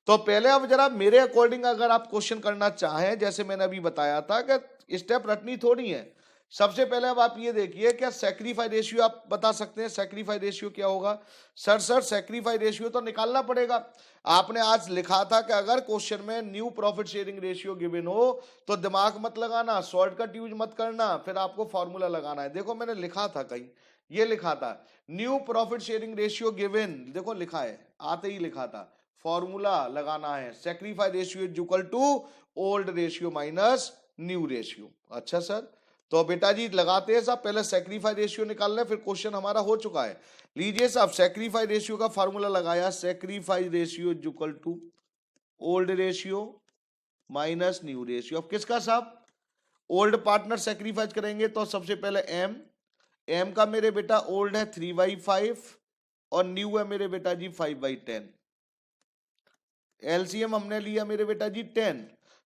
A: तो पहले अब जरा मेरे अकॉर्डिंग अगर आप क्वेश्चन करना चाहें, जैसे मैंने अभी बताया था कि स्टेप रटनी थोड़ी है। सबसे पहले अब आप ये देखिए क्या सैक्रिफाई रेशियो आप बता सकते हैं? सैक्रिफाई रेशियो क्या होगा? सर सैक्रिफाई रेशियो तो निकालना पड़ेगा। आपने आज लिखा था कि अगर क्वेश्चन में new profit sharing ratio given हो तो दिमाग मत लगाना, शॉर्टकट यूज मत करना, फिर आपको फॉर्मूला लगाना है। देखो मैंने लिखा था कहीं, ये लिखा था new profit sharing ratio given, देखो लिखा है, आते ही लिखा था फॉर्मूला लगाना है sacrifice ratio is equal to old ratio minus new ratio. अच्छा सर, तो बेटा जी लगाते हैं साहब, पहले सैक्रिफाई रेशियो निकाल लें, फिर क्वेश्चन हमारा हो चुका है। लीजिए साहब सैक्रिफाई रेशियो का फॉर्मूला लगाया, sacrifice ratio is equal to old ratio minus new ratio. अब किसका साहब? ओल्ड पार्टनर सैक्रिफाइस करेंगे तो सबसे पहले एम, एम का मेरे बेटा ओल्ड है 3/5 और न्यू है मेरे बेटा जी 5/10। एलसीएम हमने लिया मेरे बेटा जी 10,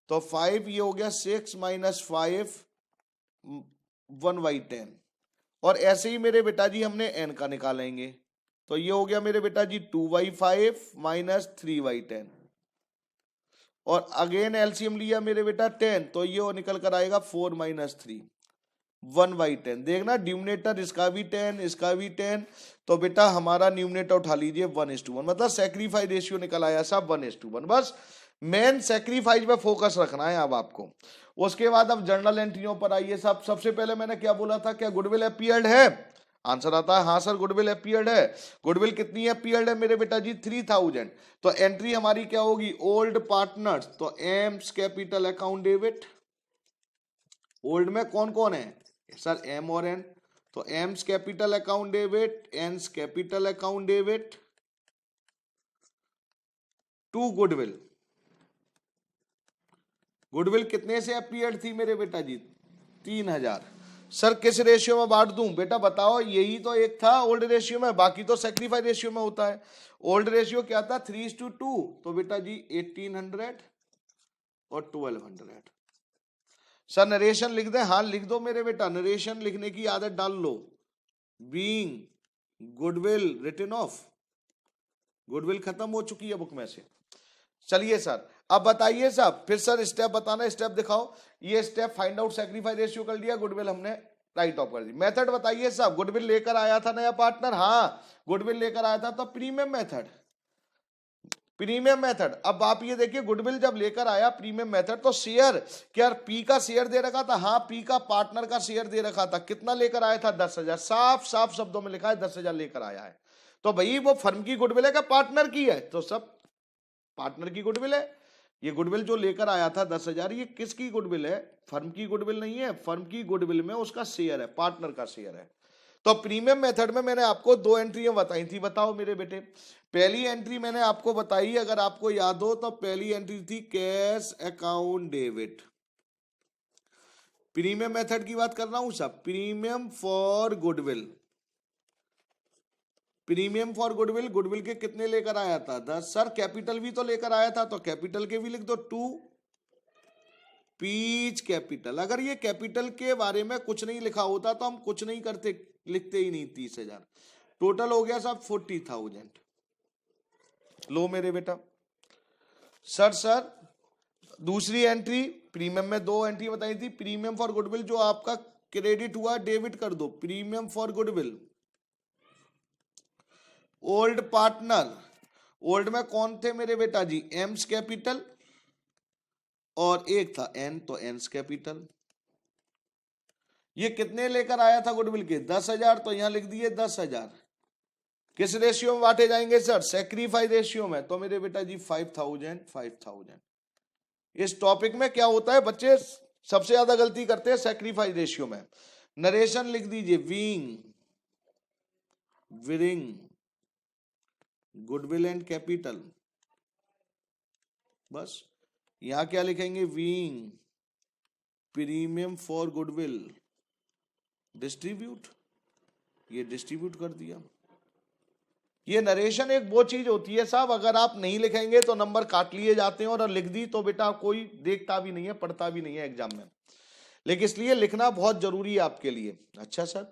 A: तो 5 ये हो गया 6 माइनस 5 1/10। और ऐसे ही मेरे बेटा जी हमने एन का निकालेंगे, तो ये हो गया मेरे बेटा जी 2/5 माइनस 3/10। और अगेन एलसीएम लिया मेरे बेटा 10, तो ये निकल कर आएगा 4 माइनस 3 1/10। देखना न्यूमरेटर इसका भी 10 इसका भी 10, तो बेटा हमारा न्यूमरेटर उठा लीजिए 1:1, मतलब सैक्रिफाइस रेशियो निकल आया साहब 1:1। बस मेन सैक्रिफाइस पे फोकस रखना है अब आपको। उसके बाद अब जर्नल एंट्रियों पर आइए साहब। सबसे पहले मैंने क्या बोला था, क्या गुडविल अपीयर्ड है? आंसर आता है हाँ सर गुडविल अपीयर्ड है। गुडविल कितनी अपीयर्ड है मेरे बेटा जी? 3,000। तो एंट्री हमारी क्या होगी? ओल्ड पार्टनर्स, तो M's capital account debit. Old में कौन कौन है सर? एम और एन, तो M's capital account debit, N's capital account debit. To goodwill. Goodwill कितने से अपीयर्ड थी मेरे बेटा जी? 3000। सर किस रेशियो में बांट दूं? बेटा बताओ, यही तो एक था ओल्ड रेशियो में, बाकी तो सेक्रीफाई रेशियो में होता है। ओल्ड रेशियो क्या था? 3:2। तो बेटा जी 1800 और 1200। सर नरेशन लिख दे? हाँ लिख दो मेरे बेटा, नरेशन लिखने की आदत डाल लो। Being goodwill written off, goodwill खत्म हो चुकी है बुक में से। चलिए सर अब बताइए साहब, फिर सर स्टेप बताना, स्टेप दिखाओ। ये step find out sacrifice ratio कर लिया, गुडविल हमने राइट ऑफ कर दी। मेथड बताइए साहब, गुडविल लेकर आया था नया पार्टनर, हाँ गुडविल लेकर आया था, तो प्रीमियम मेथड, प्रीमियम मेथड। अब आप ये देखिए, गुडविल जब लेकर आया प्रीमियम मेथड, तो शेयर क्या पी का शेयर दे रखा था? हाँ पी का पार्टनर का शेयर दे रखा था। कितना लेकर आया था? 10,000। साफ साफ शब्दों में लिखा है 10,000 लेकर आया है। तो भाई वो फर्म की गुडविल है क्या पार्टनर की है? तो सब पार्टनर की गुडविल है। ये गुडविल जो लेकर आया था 10,000, ये किसकी गुडविल है? फर्म की गुडविल नहीं है। फर्म की गुडविल में उसका शेयर है, पार्टनर का शेयर है। तो प्रीमियम मेथड में मैंने आपको 2 एंट्रियां बताई थी, बताओ मेरे बेटे। पहली एंट्री मैंने आपको बताई, अगर आपको याद हो तो पहली एंट्री थी cash account debit. Premium method की बात कर रहा हूं सब, premium for goodwill. Premium for goodwill, goodwill के कितने लेकर आया था? 10। सर कैपिटल भी तो लेकर आया था, तो कैपिटल के भी लिख दो 2 पीच कैपिटल। अगर ये कैपिटल के बारे में कुछ नहीं लिखा होता तो हम कुछ नहीं करते, लिखते ही नहीं। 30,000 टोटल हो गया साहब 40,000। लो मेरे बेटा। सर दूसरी एंट्री, प्रीमियम में 2 एंट्री बताई थी। प्रीमियम फॉर गुडविल जो आपका क्रेडिट हुआ डेबिट कर दो। Premium for goodwill old partner, old में कौन थे मेरे बेटा जी? एम्स कैपिटल और एक था एन, तो एन्स कैपिटल। ये कितने लेकर आया था गुडविल के? 10,000। तो यहां लिख दिए 10,000। किस रेशियो में बांटे जाएंगे सर? सेक्रीफाई रेशियो में। तो मेरे बेटा जी 5,000 5,000। इस टॉपिक में क्या होता है बच्चे, सबसे ज्यादा गलती करते हैं सेक्रीफाई रेशियो में। नरेशन लिख दीजिए, वीइंग विरिंग गुडविल एंड कैपिटल। बस यहां क्या लिखेंगे? Weighing premium for goodwill distribute, ये डिस्ट्रीब्यूट कर दिया। ये नरेशन एक वो चीज होती है साहब, अगर आप नहीं लिखेंगे तो नंबर काट लिए जाते हैं, और लिख दी तो बेटा कोई देखता भी नहीं है, पढ़ता भी नहीं है एग्जाम में। लेकिन इसलिए लिखना बहुत जरूरी है आपके लिए। अच्छा सर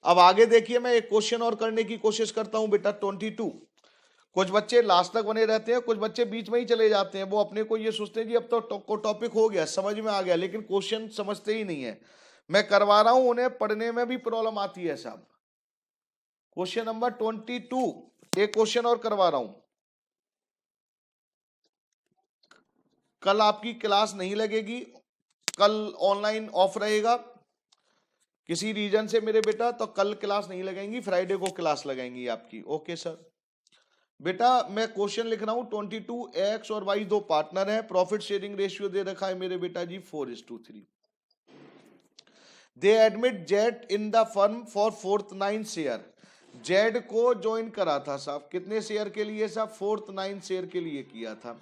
A: अब आगे देखिए, मैं एक क्वेश्चन और करने की कोशिश करता हूं बेटा। 22। कुछ बच्चे लास्ट तक बने रहते हैं, कुछ बच्चे बीच में ही चले जाते हैं। वो अपने को ये सोचते हैं जी अब तो टॉपिक हो गया, समझ में आ गया, लेकिन क्वेश्चन समझते ही नहीं है। मैं करवा रहा हूं, उन्हें पढ़ने में भी प्रॉब्लम आती है साहब। क्वेश्चन नंबर 22, एक क्वेश्चन और करवा रहा हूं। कल आपकी क्लास नहीं लगेगी, कल ऑनलाइन ऑफ रहेगा किसी रीजन से मेरे बेटा, तो कल क्लास नहीं लगेंगी, फ्राइडे को क्लास लगाएंगी आपकी। Okay sir. बेटा मैं क्वेश्चन लिख रहा हूं 22, एक्स और वाई दो पार्टनर है, प्रॉफिट शेयरिंग रेशियो दे रखा है मेरे बेटा जी 4:3। दे admit Z in the firm for 4th 9 share. Z को ज्वाइन करा था साहब, कितने शेयर के लिए साहब? 4th 9 शेयर के लिए किया था।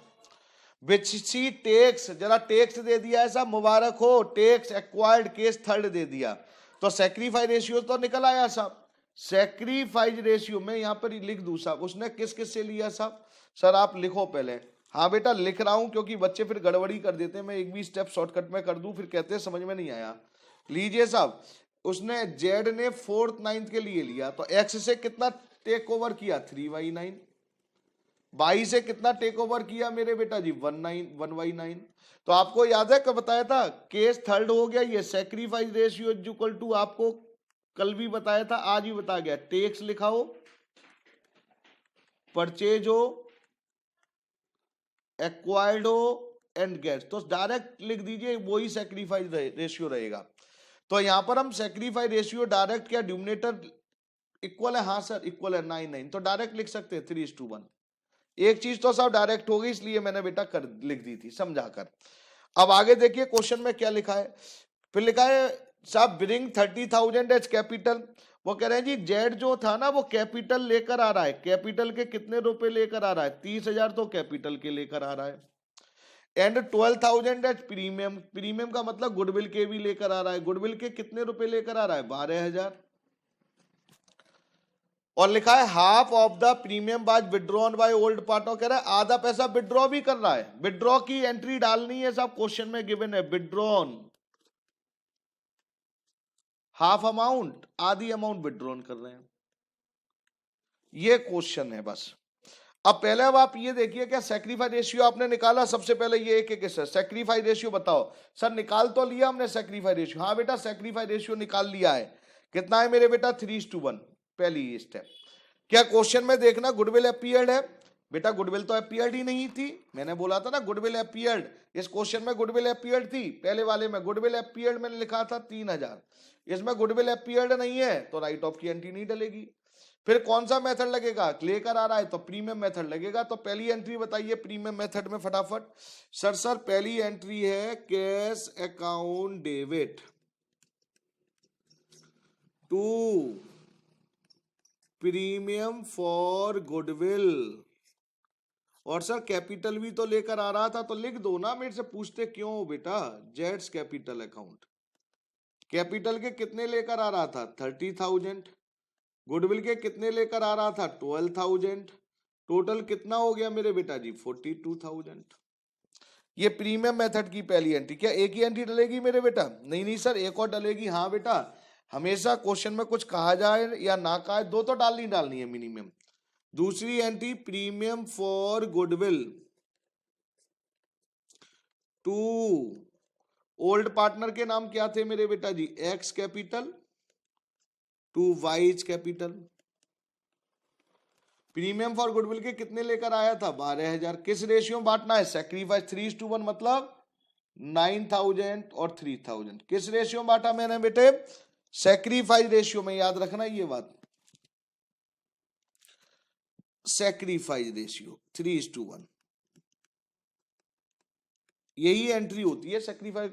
A: विच सी टेक्स, जरा टेक्स दे दिया है साहब, मुबारक हो, टेक्स एक्वायर्ड केस थर्ड दे दिया। तो सेक्रीफाई रेशियो तो निकल आया साहब। सेक्रीफाइज रेशियो में यहां पर लिख दूं साहब, उसने किस किस से लिया साहब? सर आप लिखो पहले। हाँ बेटा लिख रहा हूं, क्योंकि बच्चे फिर गड़बड़ी कर देते हैं। मैं एक भी स्टेप शॉर्टकट में कर दूं, फिर कहते हैं समझ में नहीं आया। लीजिए साहब, उसने जेड ने 4th 9 के लिए लिया, तो एक्स से कितना टेक ओवर किया? 3/9। बाई से कितना टेक ओवर किया मेरे बेटा जी? 1/9। तो आपको याद है कब बताया था? केस थर्ड हो गया। ये sacrifice ratio is equal to, आपको कल भी बताया था, आज भी बता गया, टेक्स लिखा हो, परचेज हो, एक्वायर्ड हो एंड गेट्स, तो डायरेक्ट लिख दीजिए वही सेक्रीफाइस रेशियो रहेगा। तो यहां पर हम सेक्रीफाइस रेशियो डायरेक्ट, क्या ड्यूमिनेटर इक्वल है? हाँ सर इक्वल है 9/9, तो डायरेक्ट लिख सकते हैं 3:1। एक चीज तो सब डायरेक्ट हो गई, इसलिए मैंने बेटा कर लिख दी थी समझाकर। अब आगे देखिए क्वेश्चन में क्या लिखा है। फिर लिखा है साहब, ब्रिंग 30,000 एज कैपिटल वो कह रहे हैं जी जेड जो था ना वो कैपिटल लेकर आ रहा है, कैपिटल के कितने रुपए लेकर आ रहा है, 30,000 तो कैपिटल के लेकर आ रहा है, एंड 12,000 एज प्रीमियम, प्रीमियम का मतलब गुडविल के भी लेकर आ रहा है, गुडविल के कितने रुपए लेकर आ रहा है, 12,000, और लिखा है half of the premium was withdrawn by old partner, कह रहा है आधा पैसा विड्रॉ भी कर रहा है, विड्रॉ की एंट्री डालनी है, सब क्वेश्चन में गिवन है, विड्रॉन हाफ अमाउंट, आधी अमाउंट विड्रॉन कर रहे हैं, ये क्वेश्चन है बस। अब पहले अब आप ये देखिए क्या सैक्रिफाइस रेशियो आपने निकाला, सबसे पहले ये एक एक सैक्रिफाइस रेशियो बताओ, सर निकाल तो लिया हमने सैक्रिफाइस रेशियो, हाँ बेटा सैक्रिफाइस रेशियो निकाल लिया है, कितना है मेरे बेटा 3:1, पहली स्टेप। क्या क्वेश्चन में देखना गुडविल अपीयर्ड है, बेटा गुडविल तो अपीयर्ड ही नहीं थी, मैंने बोला था ना गुडविल अपीयर्ड, इस क्वेश्चन में गुडविल अपीयर्ड थी, पहले वाले में गुडविल अपीयर्ड मैंने लिखा था 3,000, इसमें गुडविल अपीयर्ड नहीं है तो राइट ऑफ की एंट्री नहीं डलेगी। फिर कौन सा मेथड लगेगा, लेकर आ रहा है तो प्रीमियम मेथड लगेगा, तो पहली एंट्री बताइए प्रीमियम मेथड में फटाफट। सर पहली एंट्री है cash account debit to premium for goodwill, और सर कैपिटल भी तो लेकर आ रहा था तो लिख दो ना, मेरे से पूछते क्यों हो बेटा, जेड्स कैपिटल अकाउंट, कैपिटल के कितने लेकर आ रहा था 30,000, गुडविल के कितने लेकर आ रहा था 12,000, टोटल कितना हो गया मेरे बेटा जी 42,000। ये प्रीमियम मेथड की पहली एंट्री, क्या एक ही एंट्री डलेगी मेरे बेटा, नहीं सर एक और डलेगी, हाँ बेटा हमेशा क्वेश्चन में कुछ कहा जाए या ना कहा, दो तो डालनी है मिनिमम। दूसरी entry premium for goodwill to old partner के नाम क्या थे मेरे बेटा जी, X capital to Y's capital, premium for goodwill के कितने लेकर आया था 12,000, किस रेशियो में बांटना है, सैक्रिफाइस 3:1 मतलब 9,000 और 3,000, किस रेशियो में बांटा मैंने बेटे, सैक्रिफाइस रेशियो में, याद रखना ये बात, सैक्रिफाइस रेशियो 3:1, यही एंट्री होती है सैक्रिफाइस।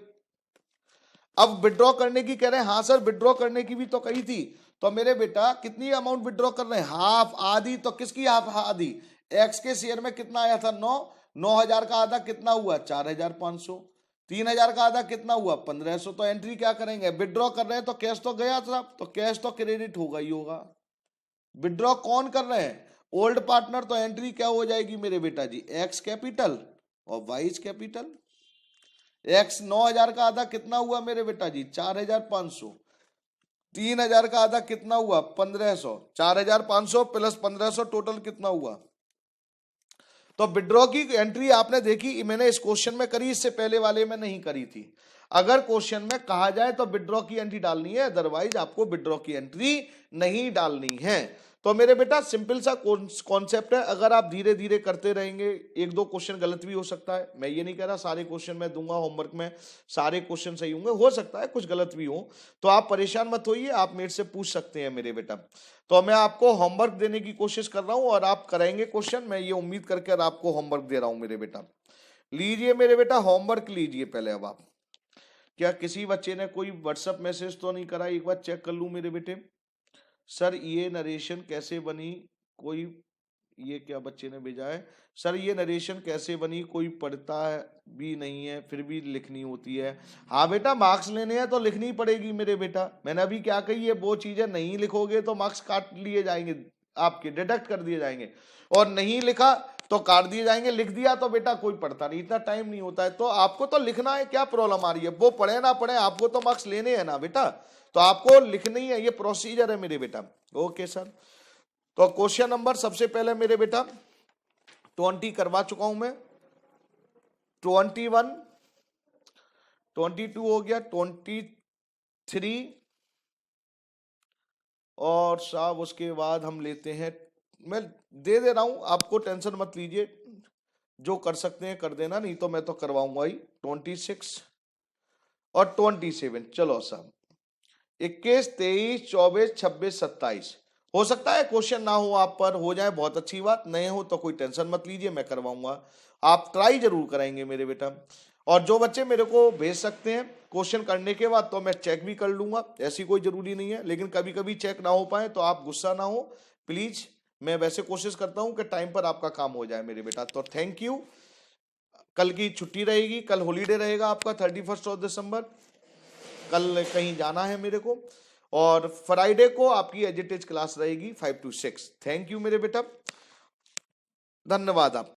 A: अब विड्रॉ करने की कह रहे हैं, हाँ सर विड्रॉ करने की भी तो कही थी, तो मेरे बेटा कितनी अमाउंट विड्रॉ कर रहे हैं, हाफ, आधी, तो किसकी हाफ, आधी, एक्स के शेयर में कितना आया था 9,000 का आधा कितना हुआ 4,500, 3,000 का आधा कितना हुआ 1,500, तो एंट्री क्या करेंगे, विड्रॉ कर रहे हैं तो कैश तो गया था, तो कैश तो क्रेडिट होगा ही होगा, विड्रॉ कौन कर रहे हैं ओल्ड पार्टनर, तो एंट्री क्या हो जाएगी मेरे बेटा जी एक्स कैपिटल और वाइज कैपिटल, एक्स 9,000 का आधा कितना हुआ मेरे बेटा जी 4,500, 3,000 का आधा कितना हुआ 1,500, 4,500 प्लस 1,500 टोटल कितना हुआ, तो विड्रॉ की एंट्री आपने देखी, मैंने इस क्वेश्चन में करी, इससे पहले वाले में नहीं करी थी। अगर क्वेश्चन में कहा जाए तो विड्रॉ की एंट्री डालनी है, अदरवाइज आपको विड्रॉ की एंट्री नहीं डालनी है। तो मेरे बेटा सिंपल सा कॉन्सेप्ट है, अगर आप धीरे धीरे करते रहेंगे, एक दो क्वेश्चन गलत भी हो सकता है, मैं ये नहीं कह रहा सारे क्वेश्चन मैं दूंगा होमवर्क में सारे क्वेश्चन सही होंगे, हो सकता है कुछ गलत भी हो, तो आप परेशान मत होइए, आप मेरे से पूछ सकते हैं मेरे बेटा। तो मैं आपको होमवर्क देने की कोशिश कर रहा हूं और आप कराएंगे क्वेश्चन, मैं ये उम्मीद करके आपको होमवर्क दे रहा हूं मेरे बेटा। लीजिए मेरे बेटा होमवर्क लीजिए पहले। अब आप क्या किसी बच्चे ने कोई व्हाट्सएप मैसेज तो नहीं करा, एक बार चेक कर लूं मेरे बेटे। सर ये नरेशन कैसे बनी, कोई ये क्या बच्चे ने भेजा है, सर ये नरेशन कैसे बनी, कोई पढ़ता है भी नहीं है फिर भी लिखनी होती है। हाँ बेटा मार्क्स लेने हैं तो लिखनी पड़ेगी मेरे बेटा, मैंने अभी क्या कही है, वो चीजें नहीं लिखोगे तो मार्क्स काट लिए जाएंगे आपके, डिडक्ट कर दिए जाएंगे, और नहीं लिखा तो काट दिए जाएंगे, लिख दिया तो बेटा कोई पढ़ता नहीं, इतना टाइम नहीं होता है, तो आपको तो लिखना है, क्या प्रॉब्लम आ रही है, वो पढ़े ना पढ़े आपको तो मार्क्स लेने हैं ना बेटा, तो आपको लिखनी है, ये प्रोसीजर है मेरे बेटा। ओके सर, तो क्वेश्चन नंबर सबसे पहले मेरे बेटा 20 करवा चुका हूं मैं, 21, 22 हो गया, 23, और साहब उसके बाद हम लेते हैं, मैं दे रहा हूं आपको, टेंशन मत लीजिए, जो कर सकते हैं कर देना, नहीं तो मैं तो करवाऊंगा ही, 26 और 27, चलो साहब 21, 23, 24, 26, 27, हो सकता है क्वेश्चन ना हो आप पर, हो जाए बहुत अच्छी बात, नहीं हो तो कोई टेंशन मत लीजिए, मैं करवाऊंगा, आप ट्राई जरूर कराएंगे मेरे बेटा। और जो बच्चे मेरे को भेज सकते हैं क्वेश्चन करने के बाद, तो मैं चेक भी कर लूंगा, ऐसी कोई जरूरी नहीं है। लेकिन कभी कभी चेक ना हो पाए तो आप गुस्सा ना हो प्लीज। मैं वैसे कोशिश करता हूं कि टाइम पर आपका काम हो जाए मेरे बेटा। तो थैंक यू। कल की छुट्टी रहेगी, कल हॉलीडे रहेगा आपका 31 ऑफ दिसंबर। कल कहीं जाना है मेरे को। और फ्राइडे को आपकी एजिटेज क्लास रहेगी 5 to 6। थैंक यू मेरे बेटा, धन्यवाद आप।